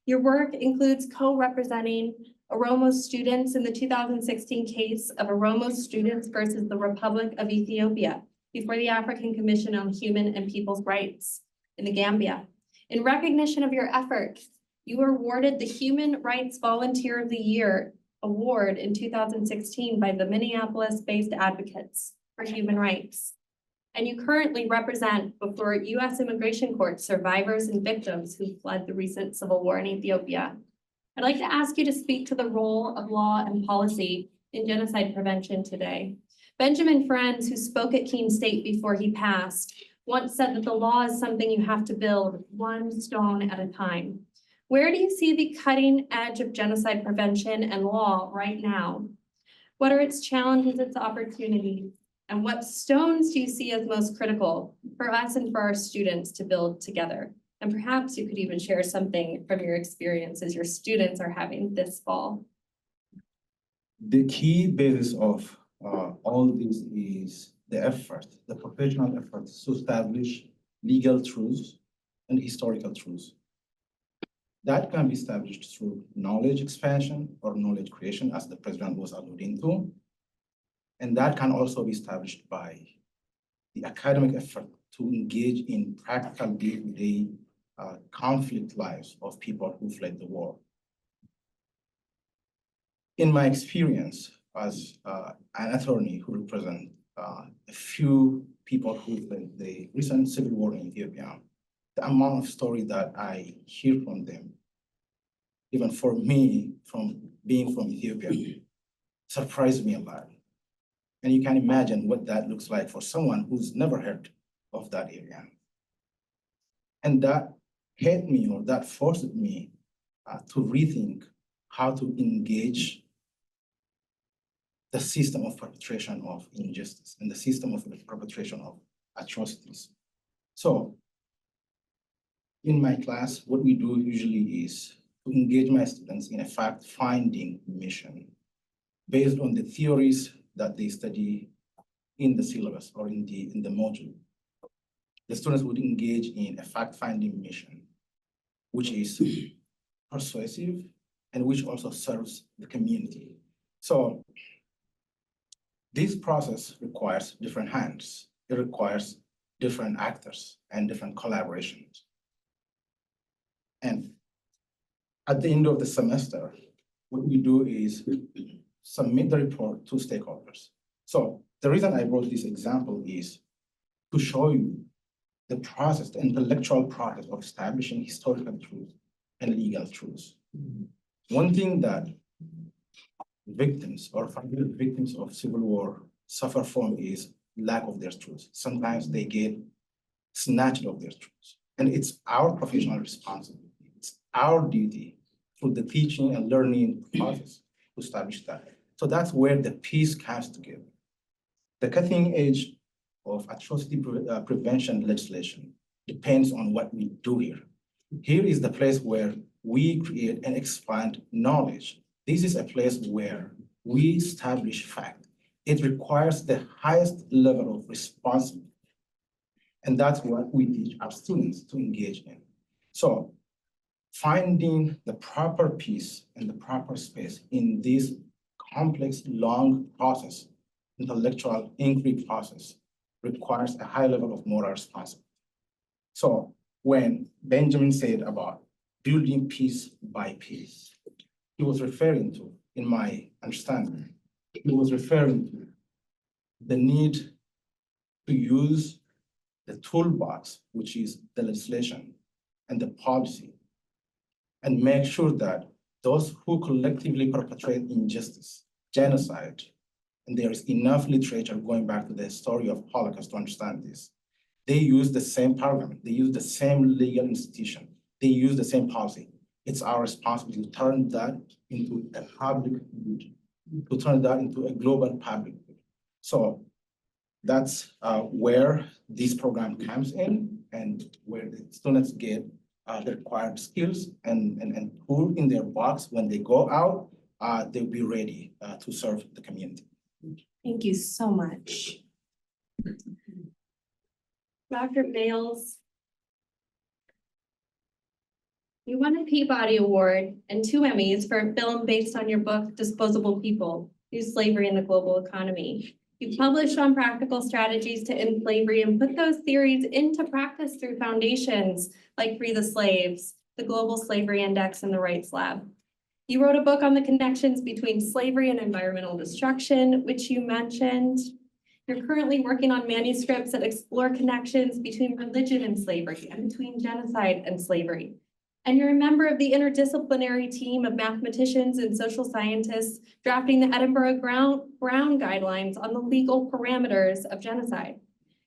Your work includes co-representing Oromo students in the 2016 case of Oromo students versus the Republic of Ethiopia before the African Commission on Human and People's Rights in the Gambia. In recognition of your efforts, you were awarded the Human Rights Volunteer of the Year Award in 2016 by the Minneapolis-based Advocates for Human Rights. And you currently represent before U.S. immigration courts survivors and victims who fled the recent civil war in Ethiopia. I'd like to ask you to speak to the role of law and policy in genocide prevention today. Benjamin Ferencz, who spoke at Keene State before he passed, once said that the law is something you have to build one stone at a time. Where do you see the cutting edge of genocide prevention and law right now? What are its challenges, its opportunities? And what stones do you see as most critical for us and for our students to build together? And perhaps you could even share something from your experiences your students are having this fall. The key basis of all this is the effort, the professional effort to establish legal truths and historical truths. That can be established through knowledge expansion or knowledge creation, as the president was alluding to. And that can also be established by the academic effort to engage in practical day-to-day conflict lives of people who fled the war. In my experience as an attorney who represents a few people who lived the recent civil war in Ethiopia, the amount of story that I hear from them, even for me, from being from Ethiopia, surprised me a lot. And you can imagine what that looks like for someone who's never heard of that area. And that hit me, or that forced me to rethink how to engage the system of perpetration of injustice and the system of perpetration of atrocities. So in my class, what we do usually is to engage my students in a fact-finding mission based on the theories that they study in the syllabus or in the module. The students would engage in a fact-finding mission, which is persuasive and which also serves the community. So this process requires different hands. It requires different actors and different collaborations. And at the end of the semester, what we do is submit the report to stakeholders. So the reason I brought this example is to show you the process, the intellectual process of establishing historical truth and legal truths. One thing that victims or family victims of civil war suffer from is lack of their truths. Sometimes they get snatched of their truths. And it's our professional responsibility. It's our duty through the teaching and learning process to establish that. So that's where the piece comes together. The cutting edge of atrocity prevention legislation depends on what we do here. Here is the place where we create and expand knowledge. This is a place where we establish fact. It requires the highest level of responsibility. And that's what we teach our students to engage in. So finding the proper piece and the proper space in this complex, long process, intellectual inquiry process, requires a high level of moral responsibility. So when Benjamin said about building piece by piece, he was referring to, in my understanding, he was referring to the need to use the toolbox, which is the legislation and the policy, and make sure that those who collectively perpetrate injustice, genocide, and there is enough literature going back to the story of Holocaust to understand this, they use the same paradigm, they use the same legal institution, they use the same policy. It's our responsibility to turn that into a public good, to turn that into a global public good. So that's where this program comes in, and where the students get the required skills and tool in their box. When they go out, they'll be ready to serve the community. Thank you so much. Dr. Bales, you won a Peabody Award and 2 Emmys for a film based on your book, Disposable People, Use Slavery in the Global Economy. You published on practical strategies to end slavery and put those theories into practice through foundations like Free the Slaves, the Global Slavery Index, and the Rights Lab. You wrote a book on the connections between slavery and environmental destruction, which you mentioned. You're currently working on manuscripts that explore connections between religion and slavery and between genocide and slavery. And you're a member of the interdisciplinary team of mathematicians and social scientists drafting the Edinburgh Brown Guidelines on the legal parameters of genocide.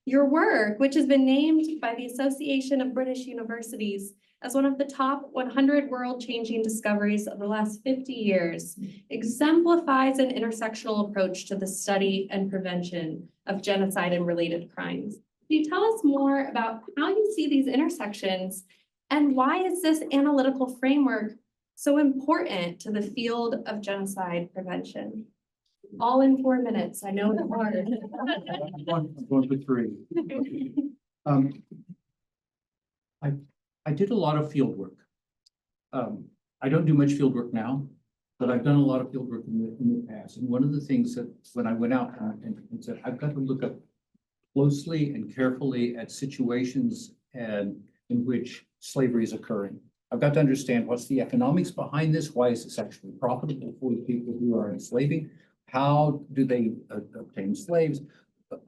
Your work, which has been named by the Association of British Universities as one of the top 100 world-changing discoveries of the last 50 years, exemplifies an intersectional approach to the study and prevention of genocide and related crimes. Can you tell us more about how you see these intersections, and why is this analytical framework so important to the field of genocide prevention? All in 4 minutes. I know it's hard. I'm going for 3. I did a lot of field work. I don't do much field work now, but I've done a lot of field work in the past. And one of the things that when I went out and said, I've got to look up closely and carefully at situations and in which slavery is occurring. I've got to understand what's the economics behind this. Why is this actually profitable for the people who are enslaving? How do they obtain slaves?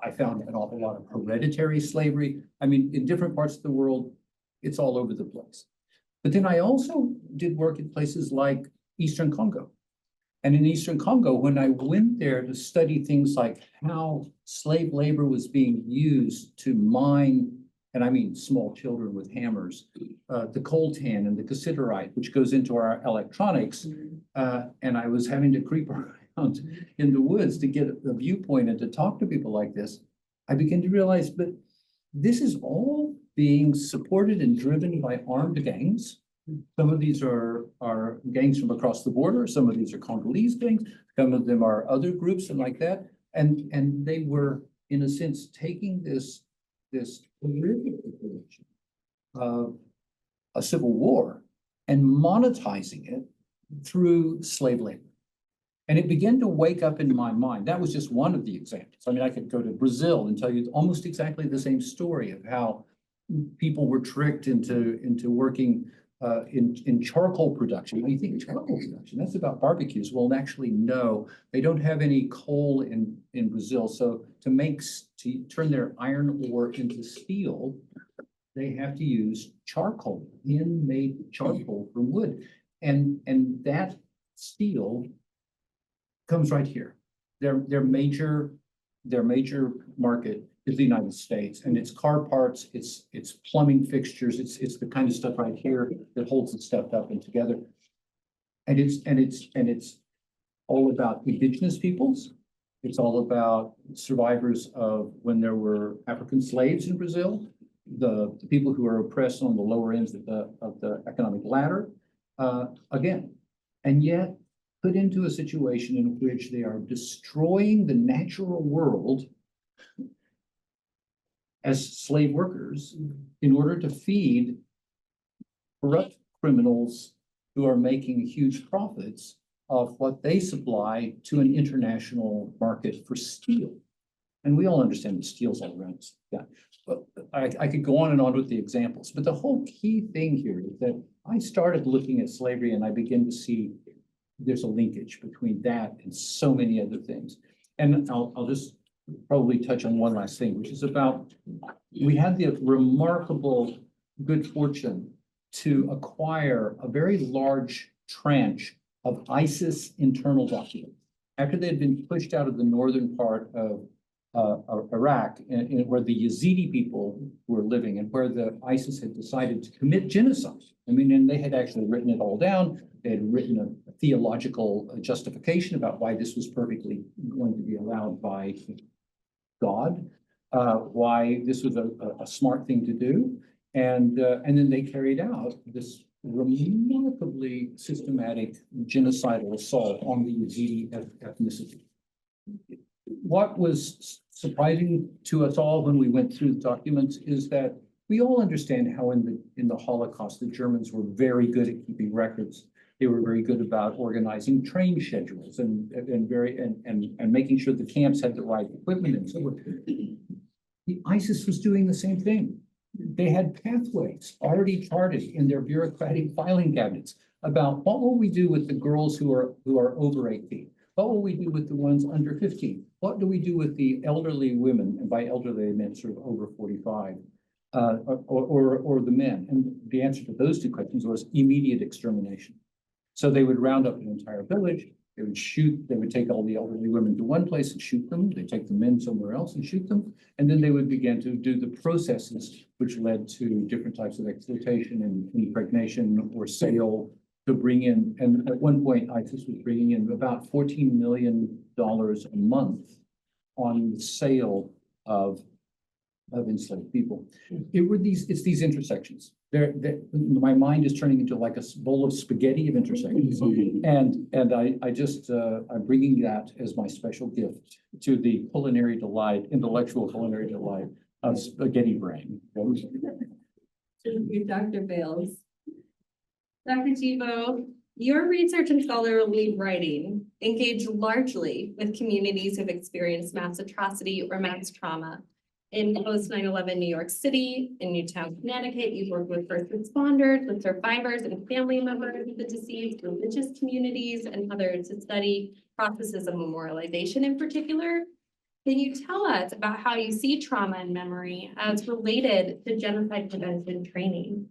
I found an awful lot of hereditary slavery. I mean, in different parts of the world, it's all over the place. But then I also did work in places like Eastern Congo. And in Eastern Congo, when I went there to study things like how slave labor was being used to mine, and I mean small children with hammers, the coltan and the cassiterite, which goes into our electronics. And I was having to creep around in the woods to get a viewpoint and to talk to people like this. I began to realize, but this is all being supported and driven by armed gangs. Some of these are gangs from across the border. Some of these are Congolese gangs. Some of them are other groups and like that. And they were, in a sense, taking this horrific situation of a civil war and monetizing it through slave labor. And it began to wake up in my mind. That was just one of the examples. I mean, I could go to Brazil and tell you almost exactly the same story of how people were tricked into working in charcoal production. When you think charcoal production, that's about barbecues. Well, actually, no, they don't have any coal in Brazil. So to turn their iron ore into steel, they have to use charcoal, handmade charcoal from wood. And that steel comes right here. Their major market is the United States, and it's car parts, it's plumbing fixtures, it's the kind of stuff right here that holds the stuff up and together. And it's all about indigenous peoples. It's all about survivors of when there were African slaves in Brazil, the people who are oppressed on the lower ends of the economic ladder. Again, and yet put into a situation in which they are destroying the natural world as slave workers in order to feed corrupt criminals who are making huge profits of what they supply to an international market for steel. And we all understand that steel's all around us. Yeah. But I could go on and on with the examples, but the whole key thing here is that I started looking at slavery and I begin to see there's a linkage between that and so many other things. And I'll just probably touch on one last thing, which is about, we had the remarkable good fortune to acquire a very large tranche of ISIS internal documents. After they had been pushed out of the northern part of Iraq, where the Yazidi people were living and where the ISIS had decided to commit genocide. I mean, and they had actually written it all down. They had written a theological justification about why this was perfectly going to be allowed by God, why this was a smart thing to do. And then they carried out this remarkably systematic genocidal assault on the Yazidi ethnicity. What was surprising to us all when we went through the documents is that we all understand how in the Holocaust, the Germans were very good at keeping records. They were very good about organizing train schedules and making sure the camps had the right equipment and so on. The ISIS was doing the same thing. They had pathways already charted in their bureaucratic filing cabinets about what will we do with the girls who are over 18? What will we do with the ones under 15? What do we do with the elderly women? And by elderly, I meant sort of over 45, or the men. And the answer to those two questions was immediate extermination. So they would round up an entire village. They would shoot. They would take all the elderly women to one place and shoot them. They take the men somewhere else and shoot them. And then they would begin to do the processes which led to different types of exploitation and impregnation or sale to bring in. And at one point, ISIS was bringing in about $14 million a month on the sale of enslaved people. It's these intersections. My mind is turning into like a bowl of spaghetti of intersections. And I'm bringing that as my special gift to the culinary delight, intellectual culinary delight of spaghetti brain. Thank you, Dr. Bales. Dr. Tebow, your research and scholarly writing engage largely with communities who've experienced mass atrocity or mass trauma. In post 9/11 New York City, in Newtown, Connecticut, you've worked with first responders, with survivors and family members of the deceased, religious communities, and others to study processes of memorialization in particular. Can you tell us about how you see trauma and memory as related to genocide prevention training?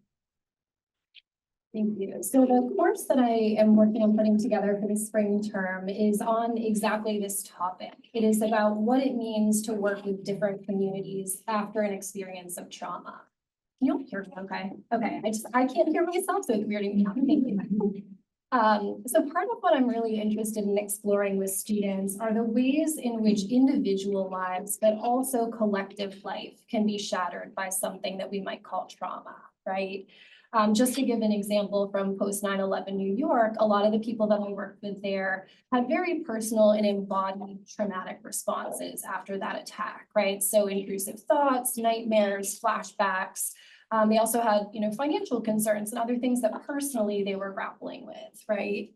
Thank you. So the course that I am working on putting together for the spring term is on exactly this topic. It is about what it means to work with different communities after an experience of trauma. Can you all hear me okay? Okay, I can't hear myself, so it's weirding me out. Thank you. So part of what I'm really interested in exploring with students are the ways in which individual lives, but also collective life can be shattered by something that we might call trauma, right? Just to give an example from post 9/11 New York, a lot of the people that I worked with there had very personal and embodied traumatic responses after that attack, right? So intrusive thoughts, nightmares, flashbacks. They also had, financial concerns and other things that personally they were grappling with, right?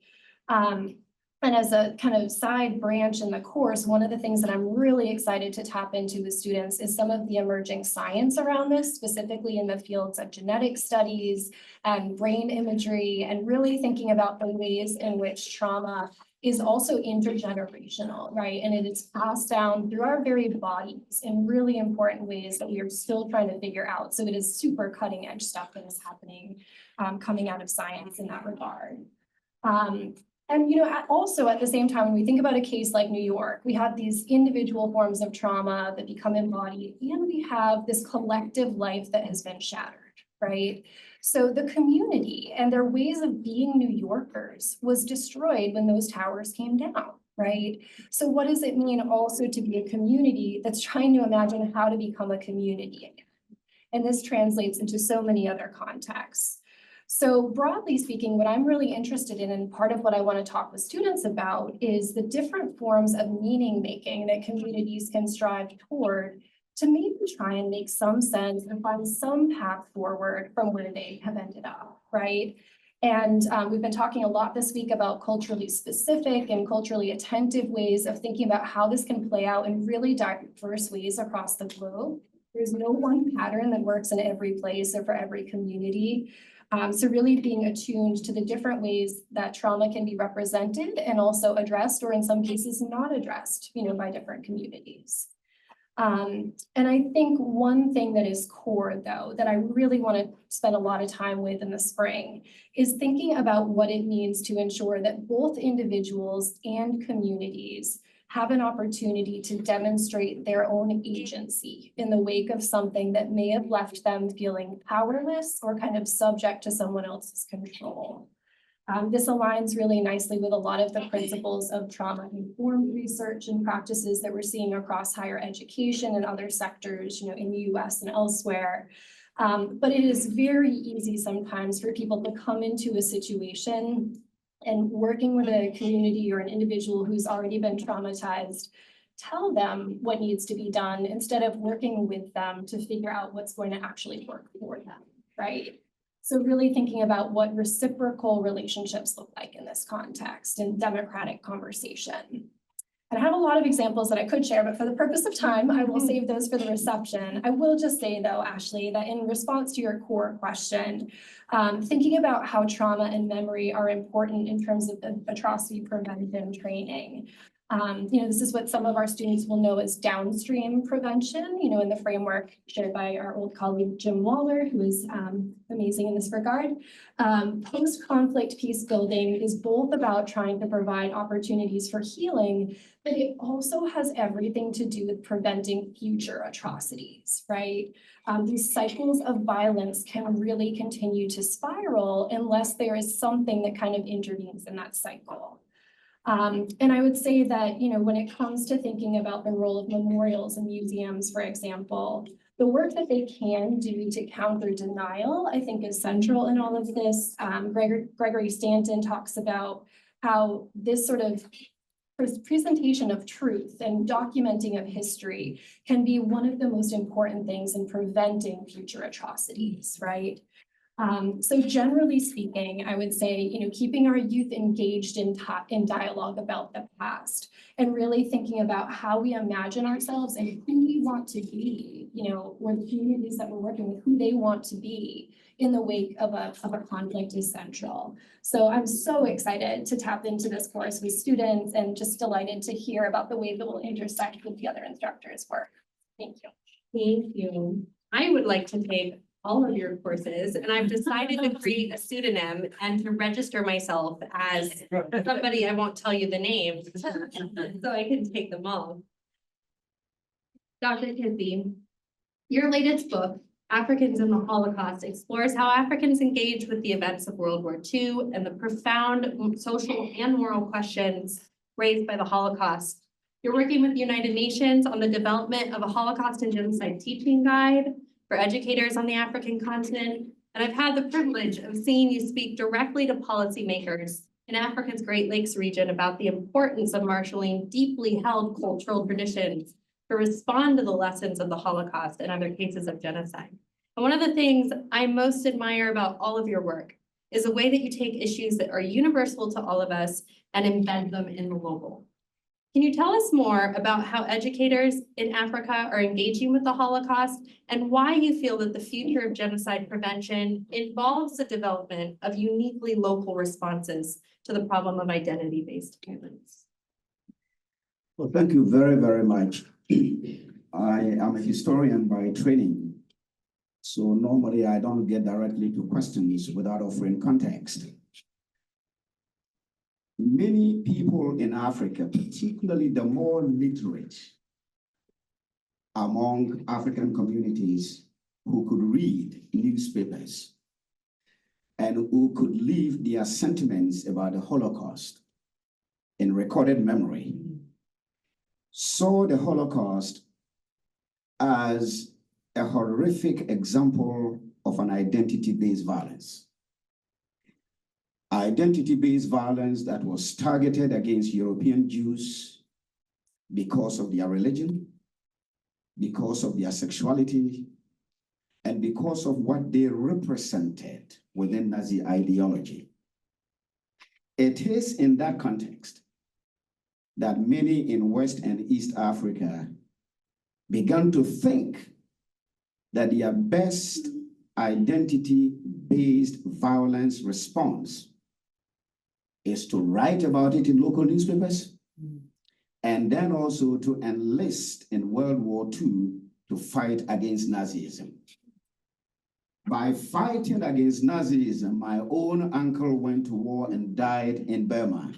And as a kind of side branch in the course, one of the things that I'm really excited to tap into with students is some of the emerging science around this, specifically in the fields of genetic studies and brain imagery, and really thinking about the ways in which trauma is also intergenerational, right? And it is passed down through our very bodies in really important ways that we are still trying to figure out. So it is super cutting edge stuff that is happening, coming out of science in that regard. And also at the same time, when we think about a case like New York, we have these individual forms of trauma that become embodied, and we have this collective life that has been shattered, right? So the community and their ways of being New Yorkers was destroyed when those towers came down, right? So what does it mean also to be a community that's trying to imagine how to become a community again? And this translates into so many other contexts. So broadly speaking, what I'm really interested in, and part of what I want to talk with students about, is the different forms of meaning making that communities can strive toward to maybe try and make some sense and find some path forward from where they have ended up, right? And we've been talking a lot this week about culturally specific and culturally attentive ways of thinking about how this can play out in really diverse ways across the globe. There's no one pattern that works in every place or for every community. So really being attuned to the different ways that trauma can be represented and also addressed, or in some cases not addressed, by different communities. And I think one thing that is core, though, that I really want to spend a lot of time with in the spring is thinking about what it means to ensure that both individuals and communities have an opportunity to demonstrate their own agency in the wake of something that may have left them feeling powerless or kind of subject to someone else's control. This aligns really nicely with a lot of the principles of trauma-informed research and practices that we're seeing across higher education and other sectors, in the US and elsewhere. But it is very easy sometimes for people to come into a situation and working with a community or an individual who's already been traumatized, tell them what needs to be done instead of working with them to figure out what's going to actually work for them, right? So really thinking about what reciprocal relationships look like in this context and democratic conversation. And I have a lot of examples that I could share, but for the purpose of time, I will save those for the reception. I will just say though, Ashley, that in response to your core question, thinking about how trauma and memory are important in terms of the atrocity prevention training. This is what some of our students will know as downstream prevention, in the framework shared by our old colleague, Jim Waller, who is amazing in this regard. Post-conflict peace building is both about trying to provide opportunities for healing, but it also has everything to do with preventing future atrocities, right? These cycles of violence can really continue to spiral unless there is something that kind of intervenes in that cycle. And I would say that, when it comes to thinking about the role of memorials and museums, for example, the work that they can do to counter denial, I think, is central in all of this. Gregory Stanton talks about how this sort of presentation of truth and documenting of history can be one of the most important things in preventing future atrocities, right? So generally speaking, I would say, keeping our youth engaged in dialogue about the past and really thinking about how we imagine ourselves and who we want to be, or the communities that we're working with, who they want to be, in the wake of a conflict is central. So I'm so excited to tap into this course with students and just delighted to hear about the ways that will intersect with the other instructors' work. Thank you. Thank you. I would like to take all of your courses, and I've decided to create a pseudonym and to register myself as somebody, I won't tell you the names, so I can take them all. Dr. Kizzy, your latest book, Africans in the Holocaust, explores how Africans engage with the events of World War II and the profound social and moral questions raised by the Holocaust. You're working with the United Nations on the development of a Holocaust and Genocide teaching guide for educators on the African continent. And I've had the privilege of seeing you speak directly to policymakers in Africa's Great Lakes region about the importance of marshaling deeply held cultural traditions to respond to the lessons of the Holocaust and other cases of genocide. And one of the things I most admire about all of your work is the way that you take issues that are universal to all of us and embed them in the local. Can you tell us more about how educators in Africa are engaging with the Holocaust and why you feel that the future of genocide prevention involves the development of uniquely local responses to the problem of identity-based violence? Well, thank you very, very much. I am a historian by training, so normally I don't get directly to questions without offering context. Many people in Africa, particularly the more literate among African communities who could read newspapers and who could leave their sentiments about the Holocaust in recorded memory, saw the Holocaust as a horrific example of an identity-based violence. Identity-based violence that was targeted against European Jews because of their religion, because of their sexuality, and because of what they represented within Nazi ideology. It is in that context that many in West and East Africa began to think that their best identity-based violence response is to write about it in local newspapers, and then also to enlist in World War II to fight against Nazism. By fighting against Nazism, my own uncle went to war and died in Burma.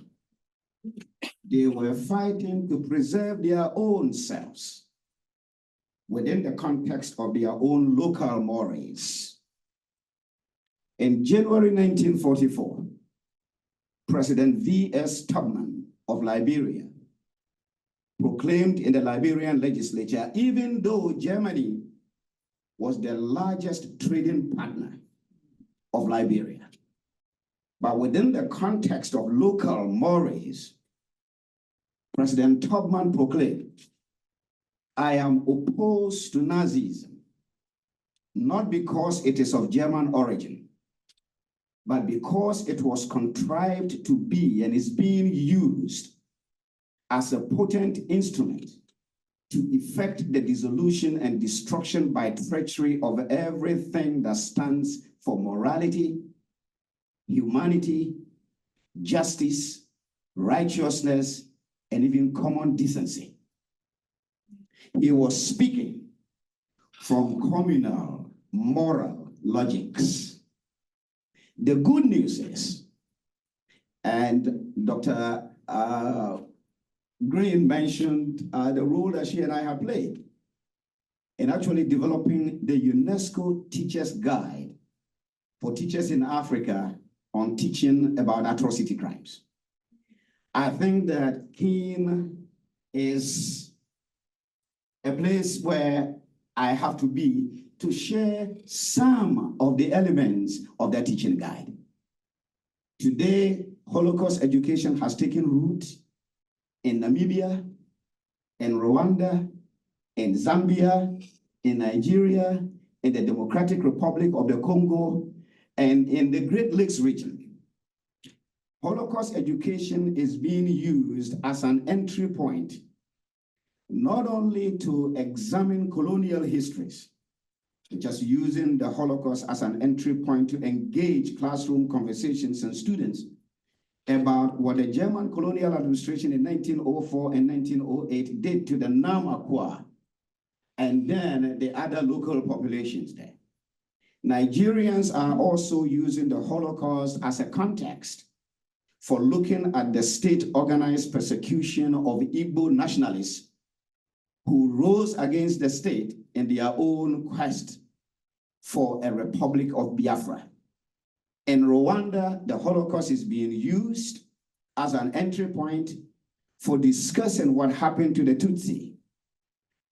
They were fighting to preserve their own selves within the context of their own local mores. In January 1944, President V.S. Tubman of Liberia proclaimed in the Liberian legislature, even though Germany was the largest trading partner of Liberia, but within the context of local mores, President Tubman proclaimed, I am opposed to Nazism, not because it is of German origin, but because it was contrived to be and is being used as a potent instrument to effect the dissolution and destruction by treachery of everything that stands for morality, humanity, justice, righteousness, and even common decency. He was speaking from communal moral logics. The good news is, and Dr. Green mentioned the role that she and I have played in actually developing the UNESCO Teacher's Guide for teachers in Africa on teaching about atrocity crimes. I think that Keene is a place where I have to be to share some of the elements of that teaching guide. Today, Holocaust education has taken root in Namibia, in Rwanda, in Zambia, in Nigeria, in the Democratic Republic of the Congo, and in the Great Lakes region. Holocaust education is being used as an entry point, not only to examine colonial histories, just using the Holocaust as an entry point to engage classroom conversations and students about what the German colonial administration in 1904 and 1908 did to the Namakwa and then the other local populations there. Nigerians are also using the Holocaust as a context for looking at the state-organized persecution of Igbo nationalists who rose against the state in their own quest for a Republic of Biafra. In Rwanda, the Holocaust is being used as an entry point for discussing what happened to the Tutsi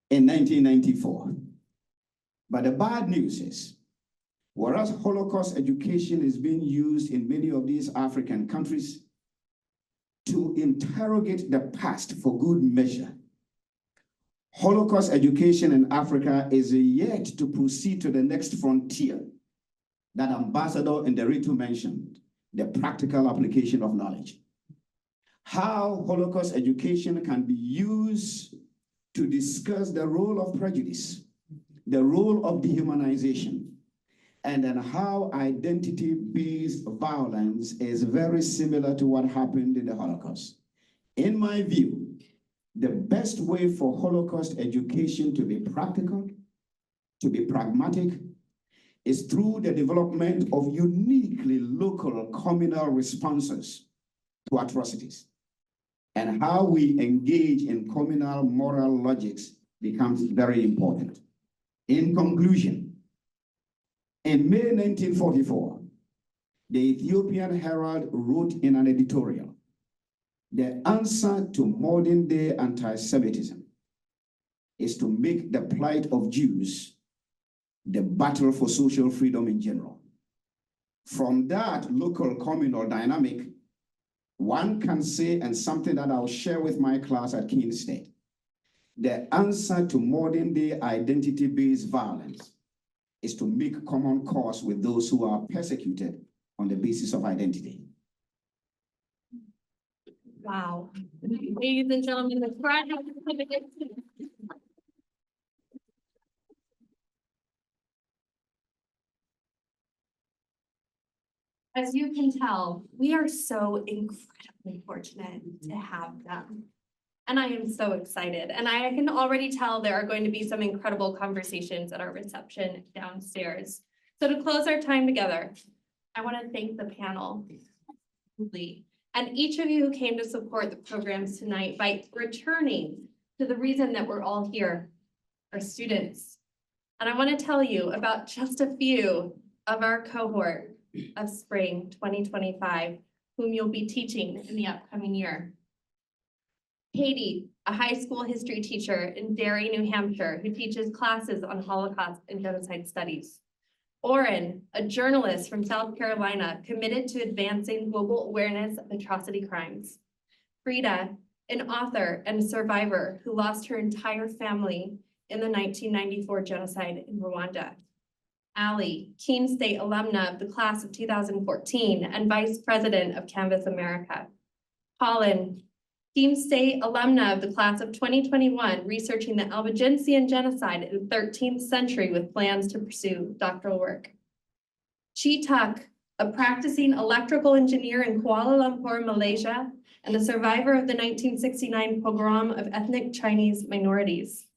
in 1994. But the bad news is, whereas Holocaust education is being used in many of these African countries to interrogate the past for good measure, Holocaust education in Africa is yet to proceed to the next frontier that Ambassador Nderitu mentioned, the practical application of knowledge. How Holocaust education can be used to discuss the role of prejudice, the role of dehumanization, and then how identity-based violence is very similar to what happened in the Holocaust. In my view, the best way for Holocaust education to be practical, to be pragmatic, is through the development of uniquely local communal responses to atrocities. And how we engage in communal moral logics becomes very important. In conclusion, in May 1944, the Ethiopian Herald wrote in an editorial, "The answer to modern day anti-Semitism is to make the plight of Jews the battle for social freedom in general." From that local communal dynamic, one can say, and something that I'll share with my class at Keene State, the answer to modern day identity-based violence is to make common cause with those who are persecuted on the basis of identity. Wow. Ladies and gentlemen, the project is coming in. As you can tell, we are so incredibly fortunate to have them. And I am so excited. And I can already tell there are going to be some incredible conversations at our reception downstairs. So to close our time together, I want to thank the panel and each of you who came to support the programs tonight by returning to the reason that we're all here, our students. And I want to tell you about just a few of our cohort of spring 2025, whom you'll be teaching in the upcoming year. Katie, a high school history teacher in Derry, New Hampshire, who teaches classes on Holocaust and Genocide Studies. Oren, a journalist from South Carolina, committed to advancing global awareness of atrocity crimes. Frida, an author and survivor who lost her entire family in the 1994 genocide in Rwanda. Ali, Keene State alumna of the class of 2014 and vice president of Canvas America. Colin, Keene State alumna of the class of 2021, researching the Albigensian genocide in the 13th century with plans to pursue doctoral work. Chi Tak, a practicing electrical engineer in Kuala Lumpur, Malaysia, and a survivor of the 1969 pogrom of ethnic Chinese minorities.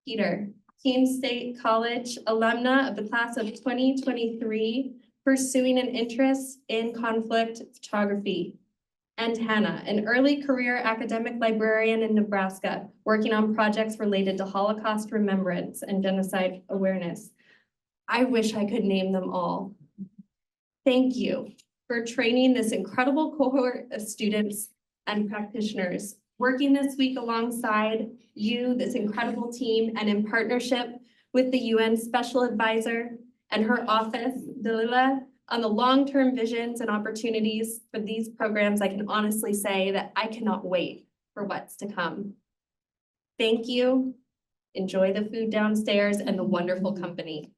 Peter, Keene State College alumna of the class of 2023, pursuing an interest in conflict photography. And Hannah, an early career academic librarian in Nebraska, working on projects related to Holocaust remembrance and genocide awareness. I wish I could name them all. Thank you for training this incredible cohort of students and practitioners, working this week alongside you, this incredible team, and in partnership with the UN Special Advisor and her office, Dalila, on the long-term visions and opportunities for these programs. I can honestly say that I cannot wait for what's to come. Thank you. Enjoy the food downstairs and the wonderful company.